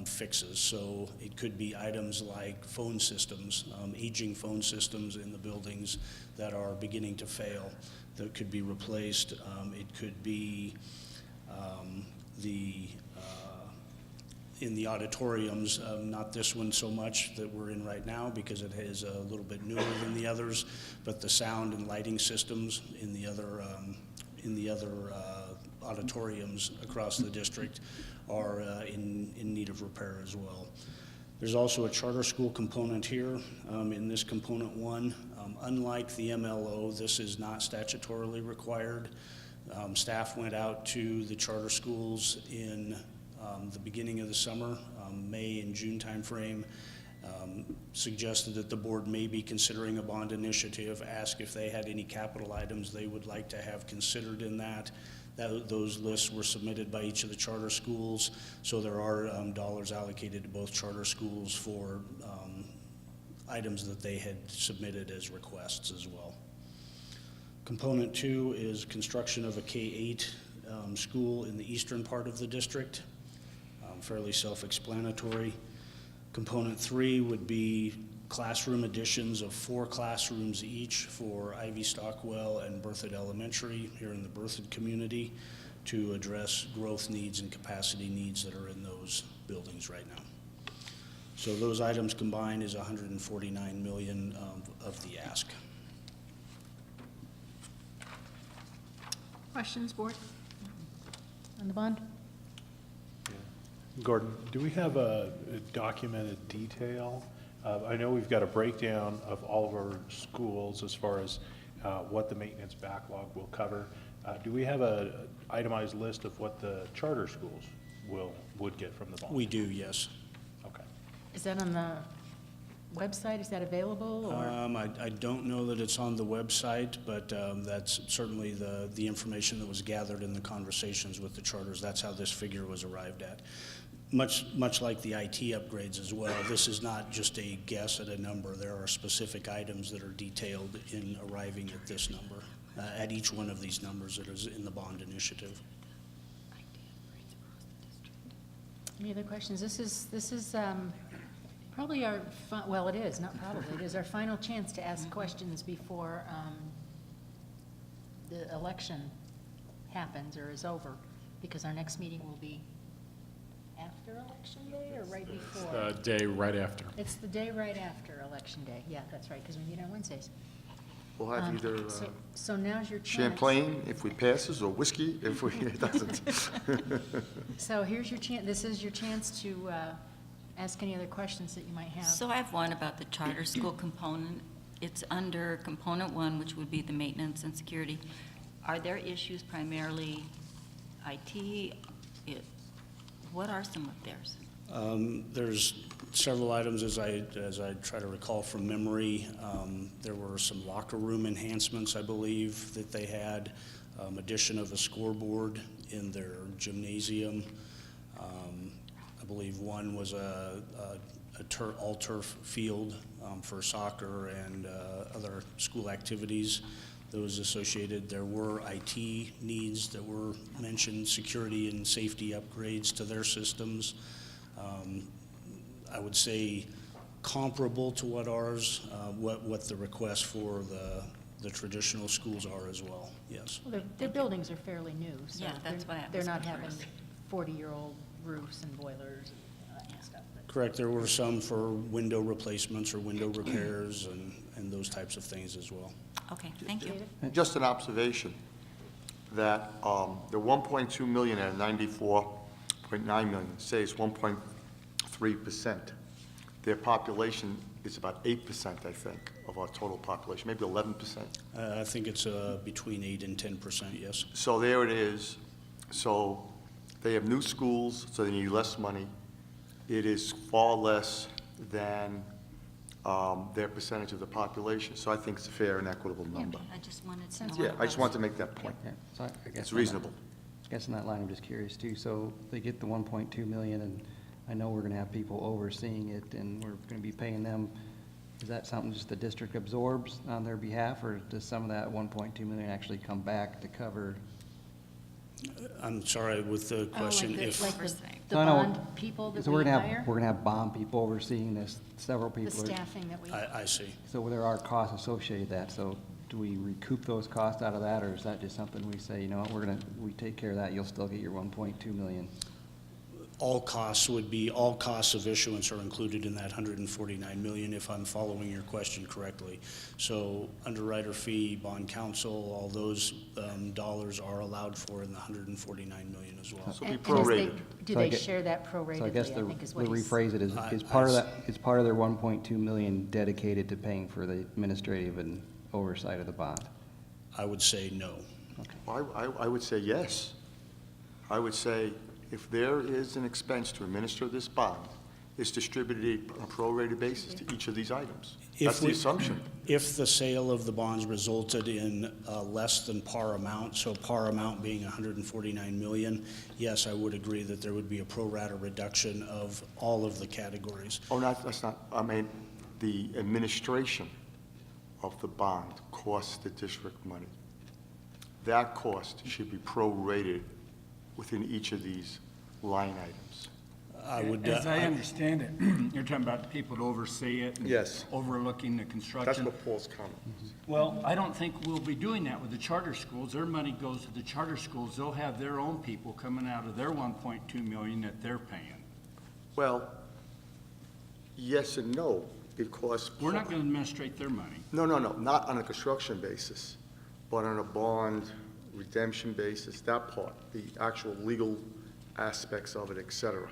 fixes, so it could be items like phone systems, aging phone systems in the buildings that are beginning to fail that could be replaced. It could be in the auditoriums, not this one so much that we're in right now because it is a little bit newer than the others, but the sound and lighting systems in the other auditoriums across the district are in need of repair as well. There's also a charter school component here. In this component one, unlike the MLO, this is not statutorily required. Staff went out to the charter schools in the beginning of the summer, May and June timeframe, suggested that the board may be considering a bond initiative, asked if they had any capital items they would like to have considered in that. Those lists were submitted by each of the charter schools, so there are dollars allocated to both charter schools for items that they had submitted as requests as well. Component 2 is construction of a K-8 school in the eastern part of the district, fairly self-explanatory. Component 3 would be classroom additions of 4 classrooms each for Ivy Stockwell and Berthoud Elementary here in the Berthoud community to address growth needs and capacity needs that are in those buildings right now. So those items combined is $149 million of the ask. Questions, board? On the bond? Gordon, do we have a documented detail? I know we've got a breakdown of all of our schools as far as what the maintenance backlog will cover. Do we have an itemized list of what the charter schools would get from the bond? We do, yes. Okay. Is that on the website? Is that available? Or? I don't know that it's on the website, but that's certainly the information that was gathered in the conversations with the charters. That's how this figure was arrived at. Much like the IT upgrades as well, this is not just a guess at a number. There are specific items that are detailed in arriving at this number, at each one of these numbers that is in the bond initiative. Any other questions? This is probably our, well, it is, not probably, it is our final chance to ask questions before the election happens or is over, because our next meeting will be after Election Day or right before? The day right after. It's the day right after Election Day. Yeah, that's right, because we meet on Wednesdays. We'll have either So now's your chance. champagne if we passes, or whiskey if it doesn't. So here's your chance, this is your chance to ask any other questions that you might have. So I have one about the charter school component. It's under component 1, which would be the maintenance and security. Are there issues primarily IT? What are some of theirs? There's several items, as I try to recall from memory. There were some locker room enhancements, I believe, that they had. Addition of a scoreboard in their gymnasium. I believe one was all turf field for soccer and other school activities. Those associated. There were IT needs that were mentioned, security and safety upgrades to their systems. I would say comparable to what ours, what the requests for the traditional schools are as well, yes. Well, their buildings are fairly new, so Yeah, that's why I they're was not having curious. 40-year-old roofs and boilers and all that kind of stuff. but- Correct, there were some for window replacements or window repairs and those types of things as well. Okay, thank you. Just an observation that the 1.2 million and 94.9 million, say it's 1.3%. Their population is about 8%, I think, of our total population, maybe 11%. I think it's between 8 and 10%, yes. So there it is. So they have new schools, so they need less money. It is far less than their percentage of the population. So I think it's a fair and equitable number. I just wanted to know. Yeah, what it I just was. wanted to make that point. Yeah, so I guess It's on that- reasonable. I guess in that line, I'm just curious too, so they get the 1.2 million, and I know we're gonna have people overseeing it, and we're gonna be paying them. Is that something just the district absorbs on their behalf, or does some of that 1.2 million actually come back to cover? I'm sorry with the question. Oh, like If the No, no, bond people that So we we're gonna hire? have, we're gonna have bond people overseeing this, several The people. staffing that we. I see. So there are costs associated with that, so do we recoup those costs out of that, or is that just something we say, you know what, we take care of that, you'll still get your 1.2 million? All costs of issuance are included in that 149 million, if I'm following your question correctly. So underwriter fee, bond counsel, all those dollars are allowed for in the 149 million as well. So be And prorated. do So I they get- share that proratedly, So I guess I the think is what he's. rephrase it is part of that, is part of their 1.2 million dedicated to paying for the administrative and oversight of the bond? I would say no. I would say yes. I would say if there is an expense to administer this bond, it's distributed on a prorated basis to each of these items. That's the assumption. If the sale of the bonds resulted in less than par amount, so par amount being 149 million, yes, I would agree that there would be a pro rata reduction of all of the categories. Oh, that's not, I mean, the administration of the bond costs the district money. That cost should be prorated within each of these line items. I would. As I understand it, you're talking about the people to oversee it. And Yes. overlooking the That's construction. what Paul's comment is. Well, I don't think we'll be doing that with the charter schools. Their money goes to the charter schools. They'll have their own people coming out of their 1.2 million that they're paying. Well, yes and no, because. We're not going to administrate their money. No, not on a construction basis, but on a bond redemption basis, that part, the actual legal aspects of it, et cetera.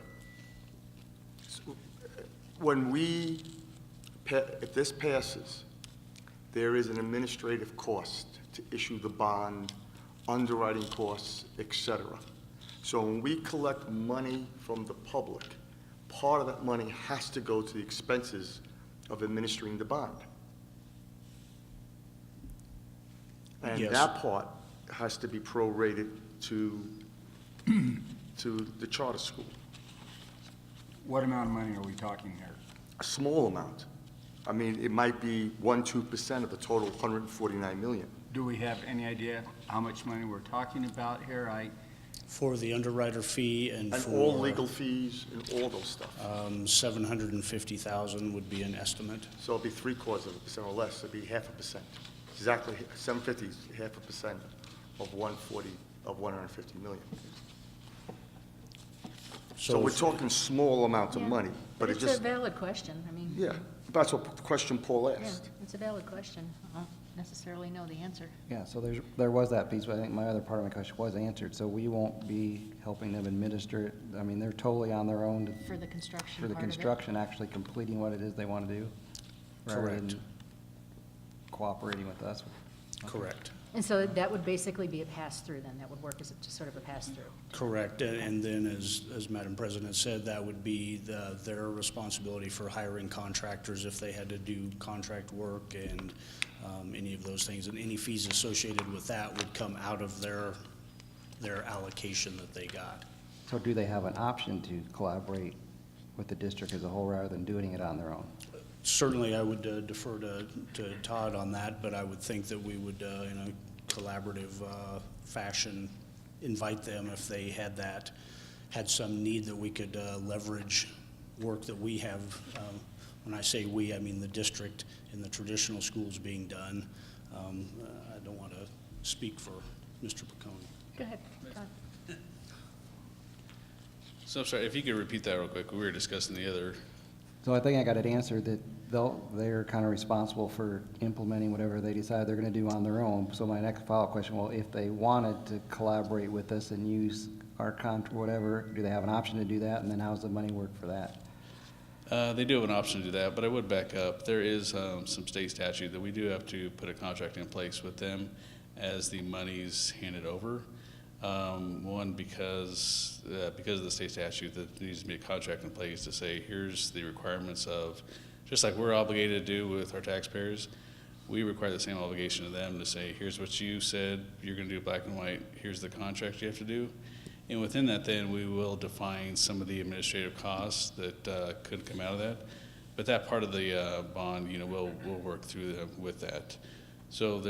So, when if this passes, there is an administrative cost to issue the bond, underwriting costs, et cetera. So when we collect money from the public, part of that money has to go to the expenses of administering the bond. And Yes. that part has to be prorated to the charter school. What amount of money are we talking there? A small amount. I mean, it might be 1-2% of the total 149 million. Do we have any idea how much money we're talking about here? For the underwriter fee and And for... all legal fees and all those stuff? 750,000 would be an estimate. So it'd be 0.75% or less, it'd be 0.5%. Exactly, 750 is 0.5% of 140, of 150 million. So we're talking small amounts of Yeah. money, but it It's a just, valid question. I mean. yeah, that's what the question Paul Yeah, asked. it's a valid question. I don't necessarily know the answer. Yeah, so there was that piece, but I think my other part of my question was answered, so we won't be helping them administer it. I mean, they're totally on their own to- For the construction for the part of it. construction, actually completing what it is they want to do. rather than Correct. Cooperating with us. Correct. And so that would basically be a pass-through then? That would work as just sort of a pass-through? Correct, and then as Madam President said, that would be their responsibility for hiring contractors if they had to do contract work and any of those things, and any fees associated with that would come out of their allocation that they got. So do they have an option to collaborate with the district as a whole rather than doing it on their own? Certainly, I would defer to Todd on that, but I would think that we would, in a collaborative fashion, invite them if they had some need that we could leverage work that we have. When I say we, I mean the district and the traditional schools being done. I don't want to speak for Mr. Piccone. Go ahead, Todd. So I'm sorry, if you could repeat that real quick, we were discussing the other. So I think I got it answered that they're kind of responsible for implementing whatever they decide they're going to do on their own. So my next follow-up question, well, if they wanted to collaborate with us and use our contract, whatever, do they have an option to do that? And then how's the money work for that? They do have an option to do that, but I would back up. There is some state statute that we do have to put a contract in place with them as the money's handed over. One, because of the state statute, that there needs to be a contract in place to say, here's the requirements of, just like we're obligated to do with our taxpayers, we require the same obligation of them to say, here's what you said you're going to do black and white, here's the contract you have to do. And within that, then, we will define some of the administrative costs that could come out of that. But that part of the bond, we'll work through with that. So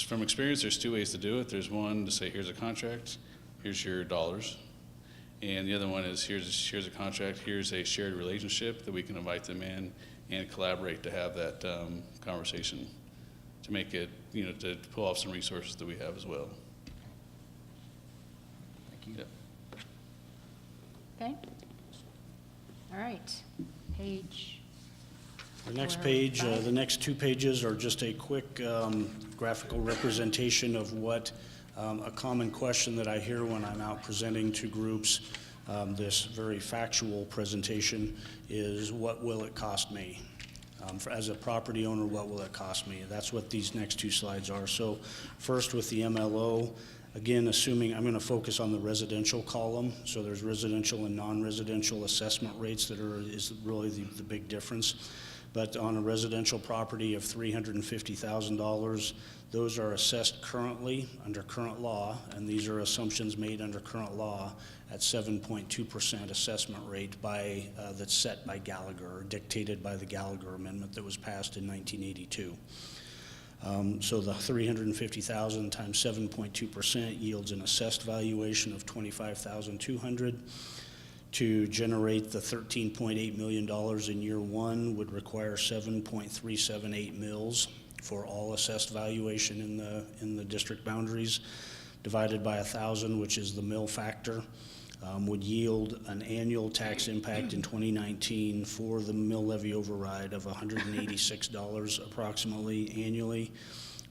from experience, there's two ways to do it. There's one to say, here's a contract, here's your dollars. And the other one is, here's a contract, here's a shared relationship that we can invite them in and collaborate to have that conversation to make it, to pull off some resources that we have as well. Thank you. Yep. Okay. All right. Page. The next Or page, five. the next two pages are just a quick graphical representation of what a common question that I hear when I'm out presenting to groups. This very factual presentation is, what will it cost me? As a property owner, what will it cost me? That's what these next two slides are. So first with the MLO, again, assuming I'm going to focus on the residential column. So there's residential and non-residential assessment rates is really the big difference. But on a residential property of $350,000, those are assessed currently under current law, and these are assumptions made under current law at 7.2% assessment rate that's set by Gallagher, or dictated by the Gallagher Amendment that was passed in 1982. So the $350,000 times 7.2% yields an assessed valuation of $25,200. To generate the $13.8 million in year one would require 7.378 mills for all assessed valuation in the district boundaries, divided by 1,000, which is the mill factor, would yield an annual tax impact in 2019 for the mill levy override of $186 approximately annually,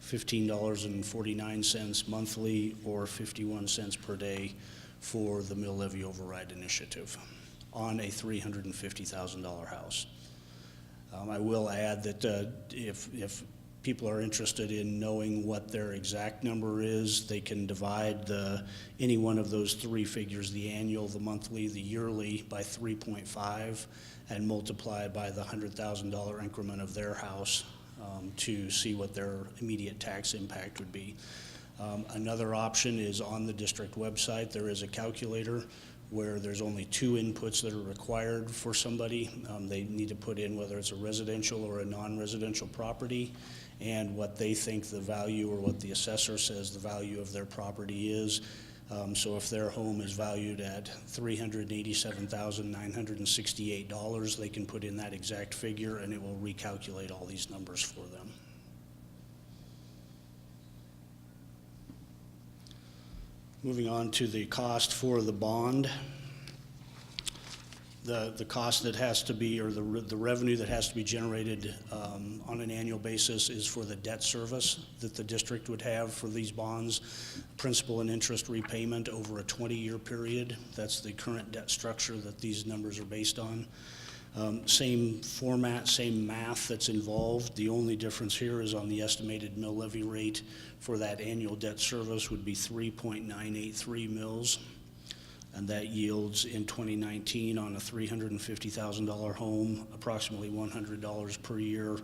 $15.49 monthly, or 51 cents per day for the mill levy override initiative on a $350,000 house. I will add that if people are interested in knowing what their exact number is, they can divide any one of those three figures, the annual, the monthly, the yearly, by 3.5 and multiply by the $100,000 increment of their house to see what their immediate tax impact would be. Another option is on the district website. There is a calculator where there's only two inputs that are required for somebody. They need to put in whether it's a residential or a non-residential property and what they think the value, or what the assessor says the value of their property is. So if their home is valued at $387,968, they can put in that exact figure and it will recalculate all these numbers for them. Moving on to the cost for the bond. The cost that has to be, or the revenue that has to be generated on an annual basis is for the debt service that the district would have for these bonds, principal and interest repayment over a 20-year period. That's the current debt structure that these numbers are based on. Same format, same math that's involved. The only difference here is on the estimated mill levy rate for that annual debt service would be 3.983 mills. And that yields in 2019 on a $350,000 home, approximately $100 per year,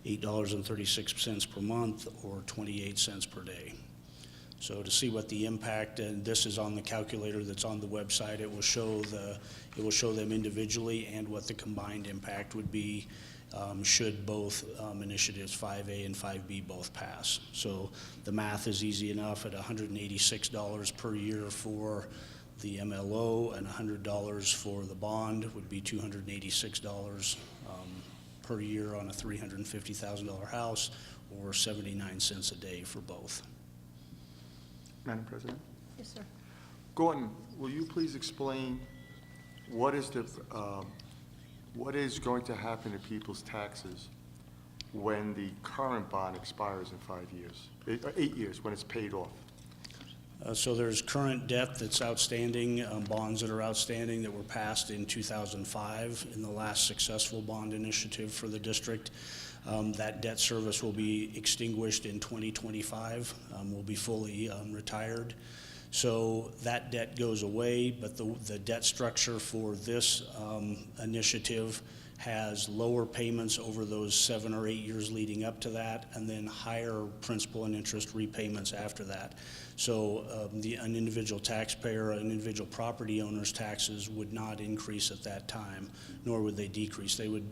$8.36 per month, or 28 cents per day. So to see what the impact, and this is on the calculator that's on the website, it will show them individually and what the combined impact would be should both initiatives 5A and 5B both pass. So the math is easy enough. At $186 per year for the MLO and $100 for the bond would be $286 per year on a $350,000 house, or 79 cents a day for both. Madam President? Yes, sir. Gordon, will you please explain what is going to happen to people's taxes when the current bond expires in 5 years, 8 years, when it's paid off? So there's current debt that's outstanding, bonds that are outstanding that were passed in 2005 in the last successful bond initiative for the district. That debt service will be extinguished in 2025, will be fully retired. So that debt goes away, but the debt structure for this initiative has lower payments over those 7 or 8 years leading up to that, and then higher principal and interest repayments after that. So an individual taxpayer, an individual property owner's taxes would not increase at that time, nor would they decrease. They would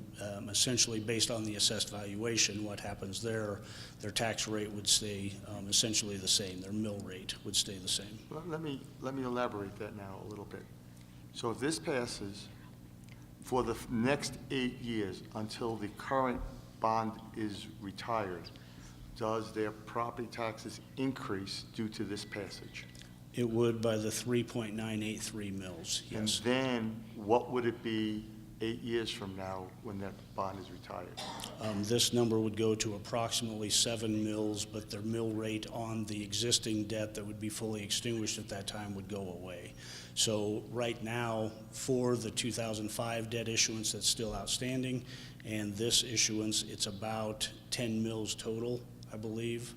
essentially, based on the assessed valuation, what happens there, their tax rate would stay essentially the same. Their mill rate would stay the same. Well, let me elaborate that now a little bit. So if this passes, for the next 8 years until the current bond is retired, does their property taxes increase due to this passage? It would by the 3.983 mills, yes. And then what would it be 8 years from now when that bond is retired? This number would go to approximately 7 mills, but their mill rate on the existing debt that would be fully extinguished at that time would go away. So right now, for the 2005 debt issuance that's still outstanding, and this issuance, it's about 10 mills total, I believe.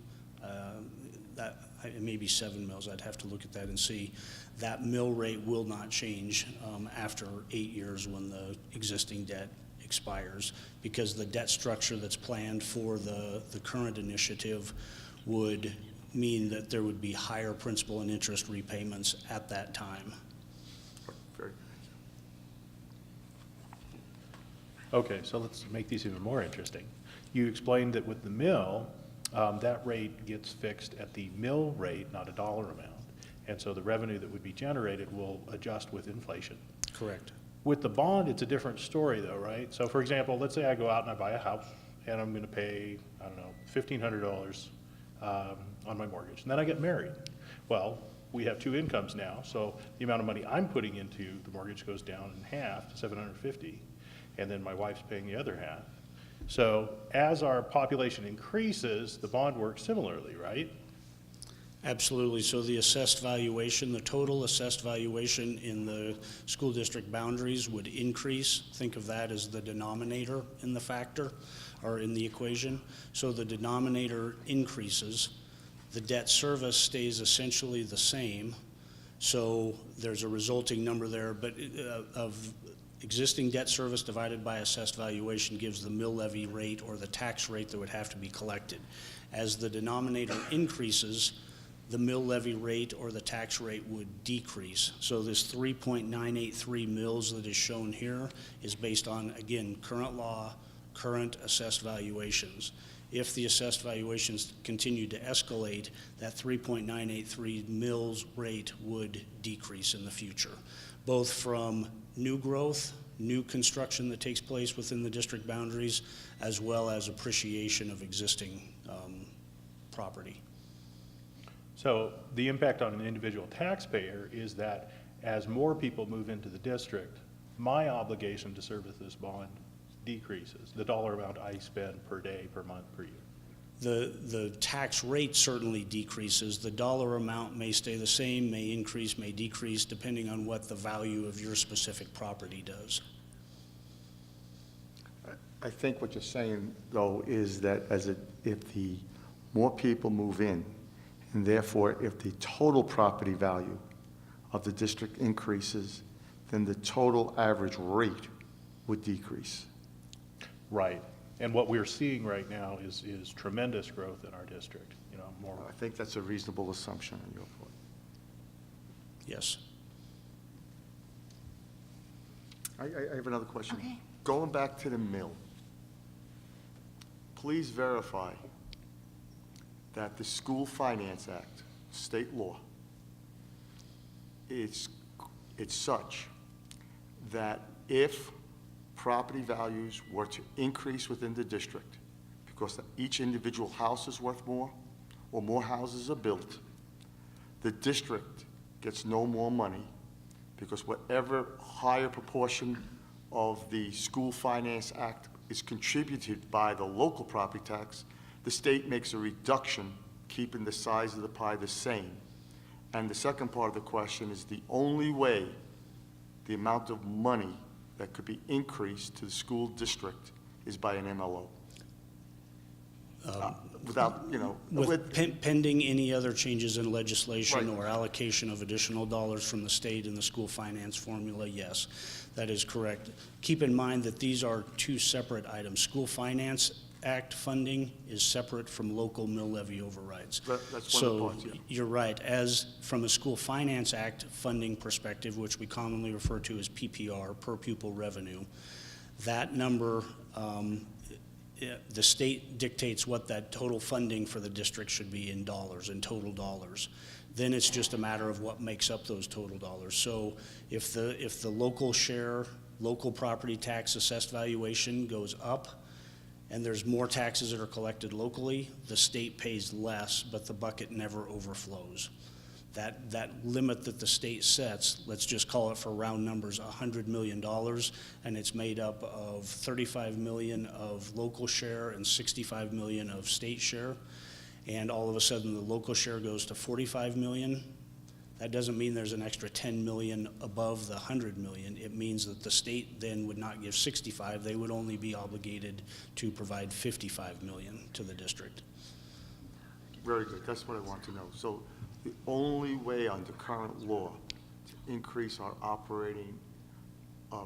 It may be 7 mills. I'd have to look at that and see. That mill rate will not change after 8 years when the existing debt expires, because the debt structure that's planned for the current initiative would mean that there would be higher principal and interest repayments at that time. Very Okay, so let's make these even more interesting. You explained that with the mill, that rate gets fixed at the mill rate, not a dollar amount. And so the revenue that would be generated will adjust with inflation. Correct. With the bond, it's a different story though, right? So for example, let's say I go out and I buy a house and I'm gonna pay, I don't know, $1,500 on my mortgage. And then I get married. Well, we have 2 incomes now, so the amount of money I'm putting into the mortgage goes down in half to $750, and then my wife's paying the other half. So as our population increases, the bond works similarly, right? Absolutely. So the assessed valuation, the total assessed valuation in the school district boundaries would increase. Think of that as the denominator in the factor or in the equation. So the denominator increases. The debt service stays essentially the same. So there's a resulting number there, but of existing debt service divided by assessed valuation gives the mill levy rate or the tax rate that would have to be collected. As the denominator increases, the mill levy rate or the tax rate would decrease. So this 3.983 mills that is shown here is based on, again, current law, current assessed valuations. If the assessed valuations continue to escalate, that 3.983 mills rate would decrease in the future, both from new growth, new construction that takes place within the district boundaries, as well as appreciation of existing property. So the impact on an individual taxpayer is that as more people move into the district, my obligation to service this bond decreases, the dollar amount I spend per day, per month, per year. The tax rate certainly decreases. The dollar amount may stay the same, may increase, may decrease, depending on what the value of your specific property does. I think what you're saying, though, is that if the more people move in, and therefore if the total property value of the district increases, then the total average rate would decrease. Right. And what we're seeing right now is tremendous growth in our district. You know, more. I think that's a reasonable assumption on your part. Yes. I have another question. Okay. Going back to the mill, please verify that the School Finance Act, state law, it's such that if property values were to increase within the district because each individual house is worth more or more houses are built, the district gets no more money because whatever higher proportion of the School Finance Act is contributed by the local property tax, the state makes a reduction, keeping the size of the pie the same. And the second part of the question is the only way the amount of money that could be increased to the school district is by an MLO. Without, you know, Pending any other changes in legislation Right. or allocation of additional dollars from the state in the school finance formula, yes, that is correct. Keep in mind that these are two separate items. School Finance Act funding is separate from local mill levy overrides. That's one of the parts, yeah. You're right. As from a School Finance Act funding perspective, which we commonly refer to as PPR, per pupil revenue, that number, the state dictates what that total funding for the district should be in dollars, in total dollars. Then it's just a matter of what makes up those total dollars. So if the local share, local property tax assessed valuation goes up, and there's more taxes that are collected locally, the state pays less, but the bucket never overflows. That limit that the state sets, let's just call it for round numbers, $100 million, and it's made up of $35 million of local share and $65 million of state share. And all of a sudden, the local share goes to $45 million. That doesn't mean there's an extra $10 million above the $100 million. It means that the state then would not give 65. They would only be obligated to provide $55 million to the district. Very good, that's what I want to know. So the only way under current law to increase our operating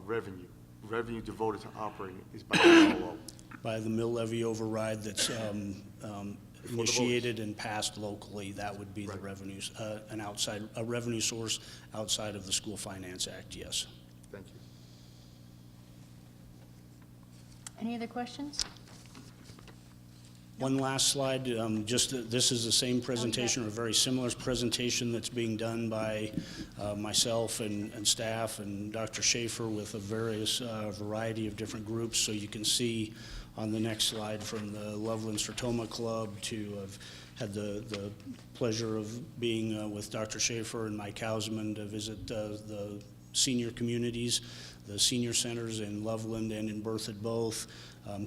revenue devoted to operating is by MLO. By the mill levy override that's initiated and passed locally, that would be the revenues, a revenue source outside of the School Finance Act, yes. Thank you. Any other questions? One last slide, this is the same presentation, or a very similar presentation that's being done by myself and staff and Dr. Schaefer with a variety of different groups. So you can see on the next slide from the Loveland Stratoma Club to have had the pleasure of being with Dr. Schaefer and Mike Hausman to visit the senior communities, the senior centers in Loveland and in Berthoud both,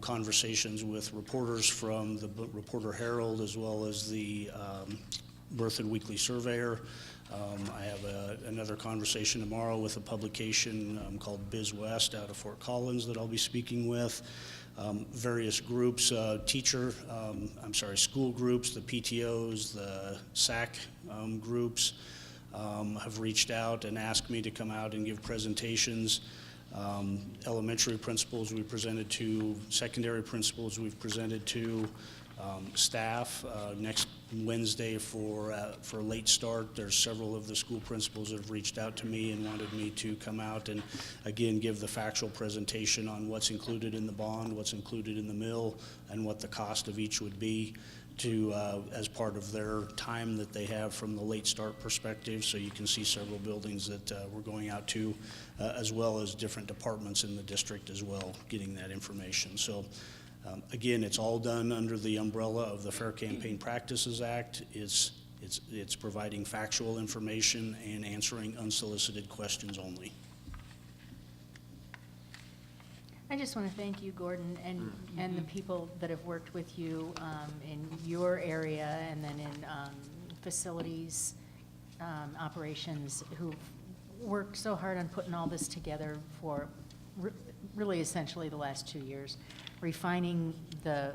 conversations with reporters from the Reporter Herald as well as the Berthoud Weekly Surveyor. I have another conversation tomorrow with a publication called Biz West out of Fort Collins that I'll be speaking with. Various groups, school groups, the PTOs, the SAC groups have reached out and asked me to come out and give presentations. elementary principals we presented to, secondary principals we've presented to, staff. Next Wednesday for late start, there's several of the school principals that have reached out to me and wanted me to come out and again give the factual presentation on what's included in the bond, what's included in the mill, and what the cost of each would be to as part of their time that they have from the late start perspective. So you can see several buildings that we're going out to, as well as different departments in the district as well, getting that information. So again, it's all done under the umbrella of the Fair Campaign Practices Act. It's providing factual information and answering unsolicited questions only. I just want to thank you, Gordon, and the people that have worked with you in your area and then in facilities, operations, who've worked so hard on putting all this together for really essentially the last 2 years, refining the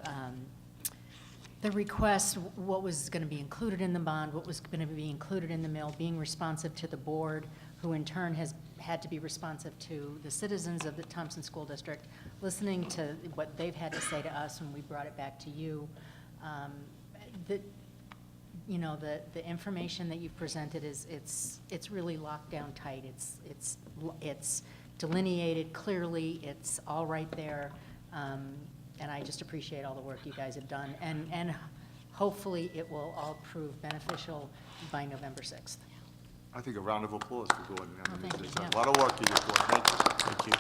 request, what was going to be included in the bond, what was going to be included in the mill, being responsive to the board, who in turn has had to be responsive to the citizens of the Thompson School District, listening to what they've had to say to us when we brought it back to you. The information that you've presented it's really locked down tight. It's delineated clearly. It's all right there. And I just appreciate all the work you guys have done. And hopefully it will all prove beneficial by November 6th. I think a round of applause for Gordon. I mean, thank you. there's a lot of work he did, Gordon. Thank you. Thank you.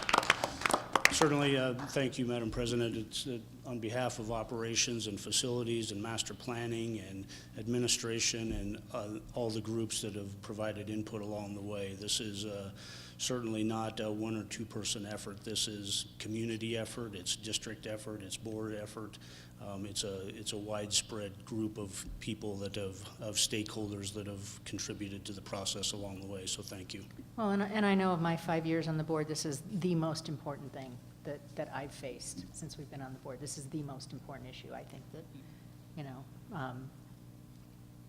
Certainly, thank you, Madam President. It's on behalf of operations and facilities and master planning and administration and all the groups that have provided input along the way. This is certainly not a 1 or 2 person effort. This is community effort, it's district effort, it's board effort. It's a widespread group of people of stakeholders that have contributed to the process along the way, so thank you. Well, and I know of my 5 years on the board, this is the most important thing that I've faced since we've been on the board. This is the most important issue, I think, that,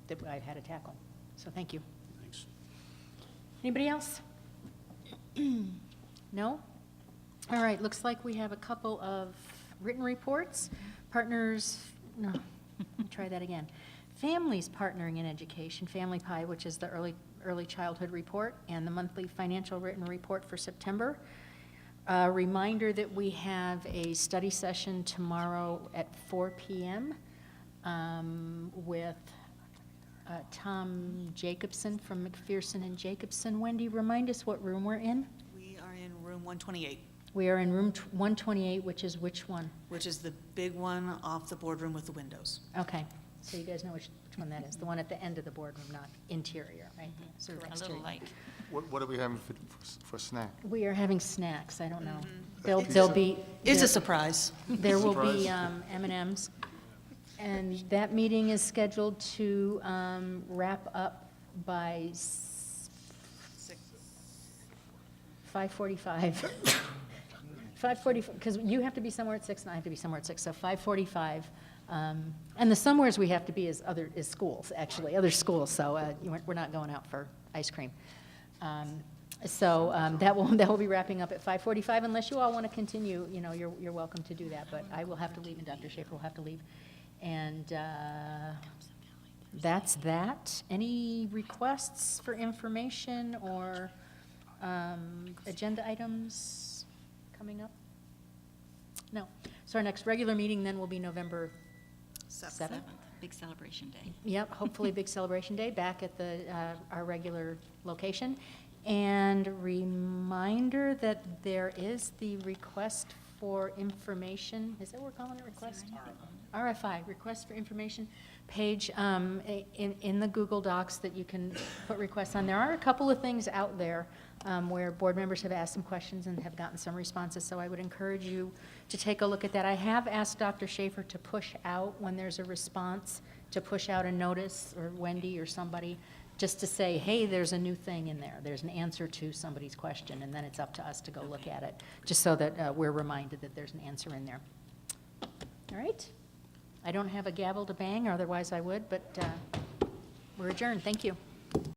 that I've had to tackle. So thank you. Thanks. Anybody else? No? All right, looks like we have a couple of written reports. Partners, no, let me try that again. Families Partnering in Education, Family Pie, which is the early childhood report, and the monthly financial written report for September. A reminder that we have a study session tomorrow at 4 p.m. With Tom Jacobson from McPherson and Jacobson. Wendy, remind us what room we're in? We are in room 128. We are in room 128, which is which one? Which is the big one off the boardroom with the windows. Okay, so you guys know which one that is, the one at the end of the boardroom, not interior, right? Sort of A exterior. little like. What are we having for snack? We are having snacks, I don't know. Mm-hmm. There'll be. It's a surprise. There will be Surprise. M&Ms. And that meeting is scheduled to wrap up by 5:45. 5:45, because you have to be somewhere at 6 and I have to be somewhere at 6, so 5:45. And the somewheres we have to be is schools, actually, other schools, so we're not going out for ice cream. That will be wrapping up at 5:45, unless you all want to continue, you're welcome to do that, but I will have to leave and Dr. Schaefer will have to leave. And that's that. Any requests for information or agenda items coming up? No. So our next regular meeting then will be November 7th. Big celebration day. Yep, hopefully big celebration day back at our regular location. And reminder that there is the request for information, is that what we're calling it, request? RFI, request for information page in the Google Docs that you can put requests on. There are a couple of things out there where board members have asked some questions and have gotten some responses, so I would encourage you to take a look at that. I have asked Dr. Schaefer to push out, when there's a response, to push out a notice, or Wendy or somebody, just to say, hey, there's a new thing in there. There's an answer to somebody's question, and then it's up to us to go look at it, just so that we're reminded that there's an answer in there. All right? I don't have a gavel to bang, or otherwise I would, but we're adjourned. Thank you.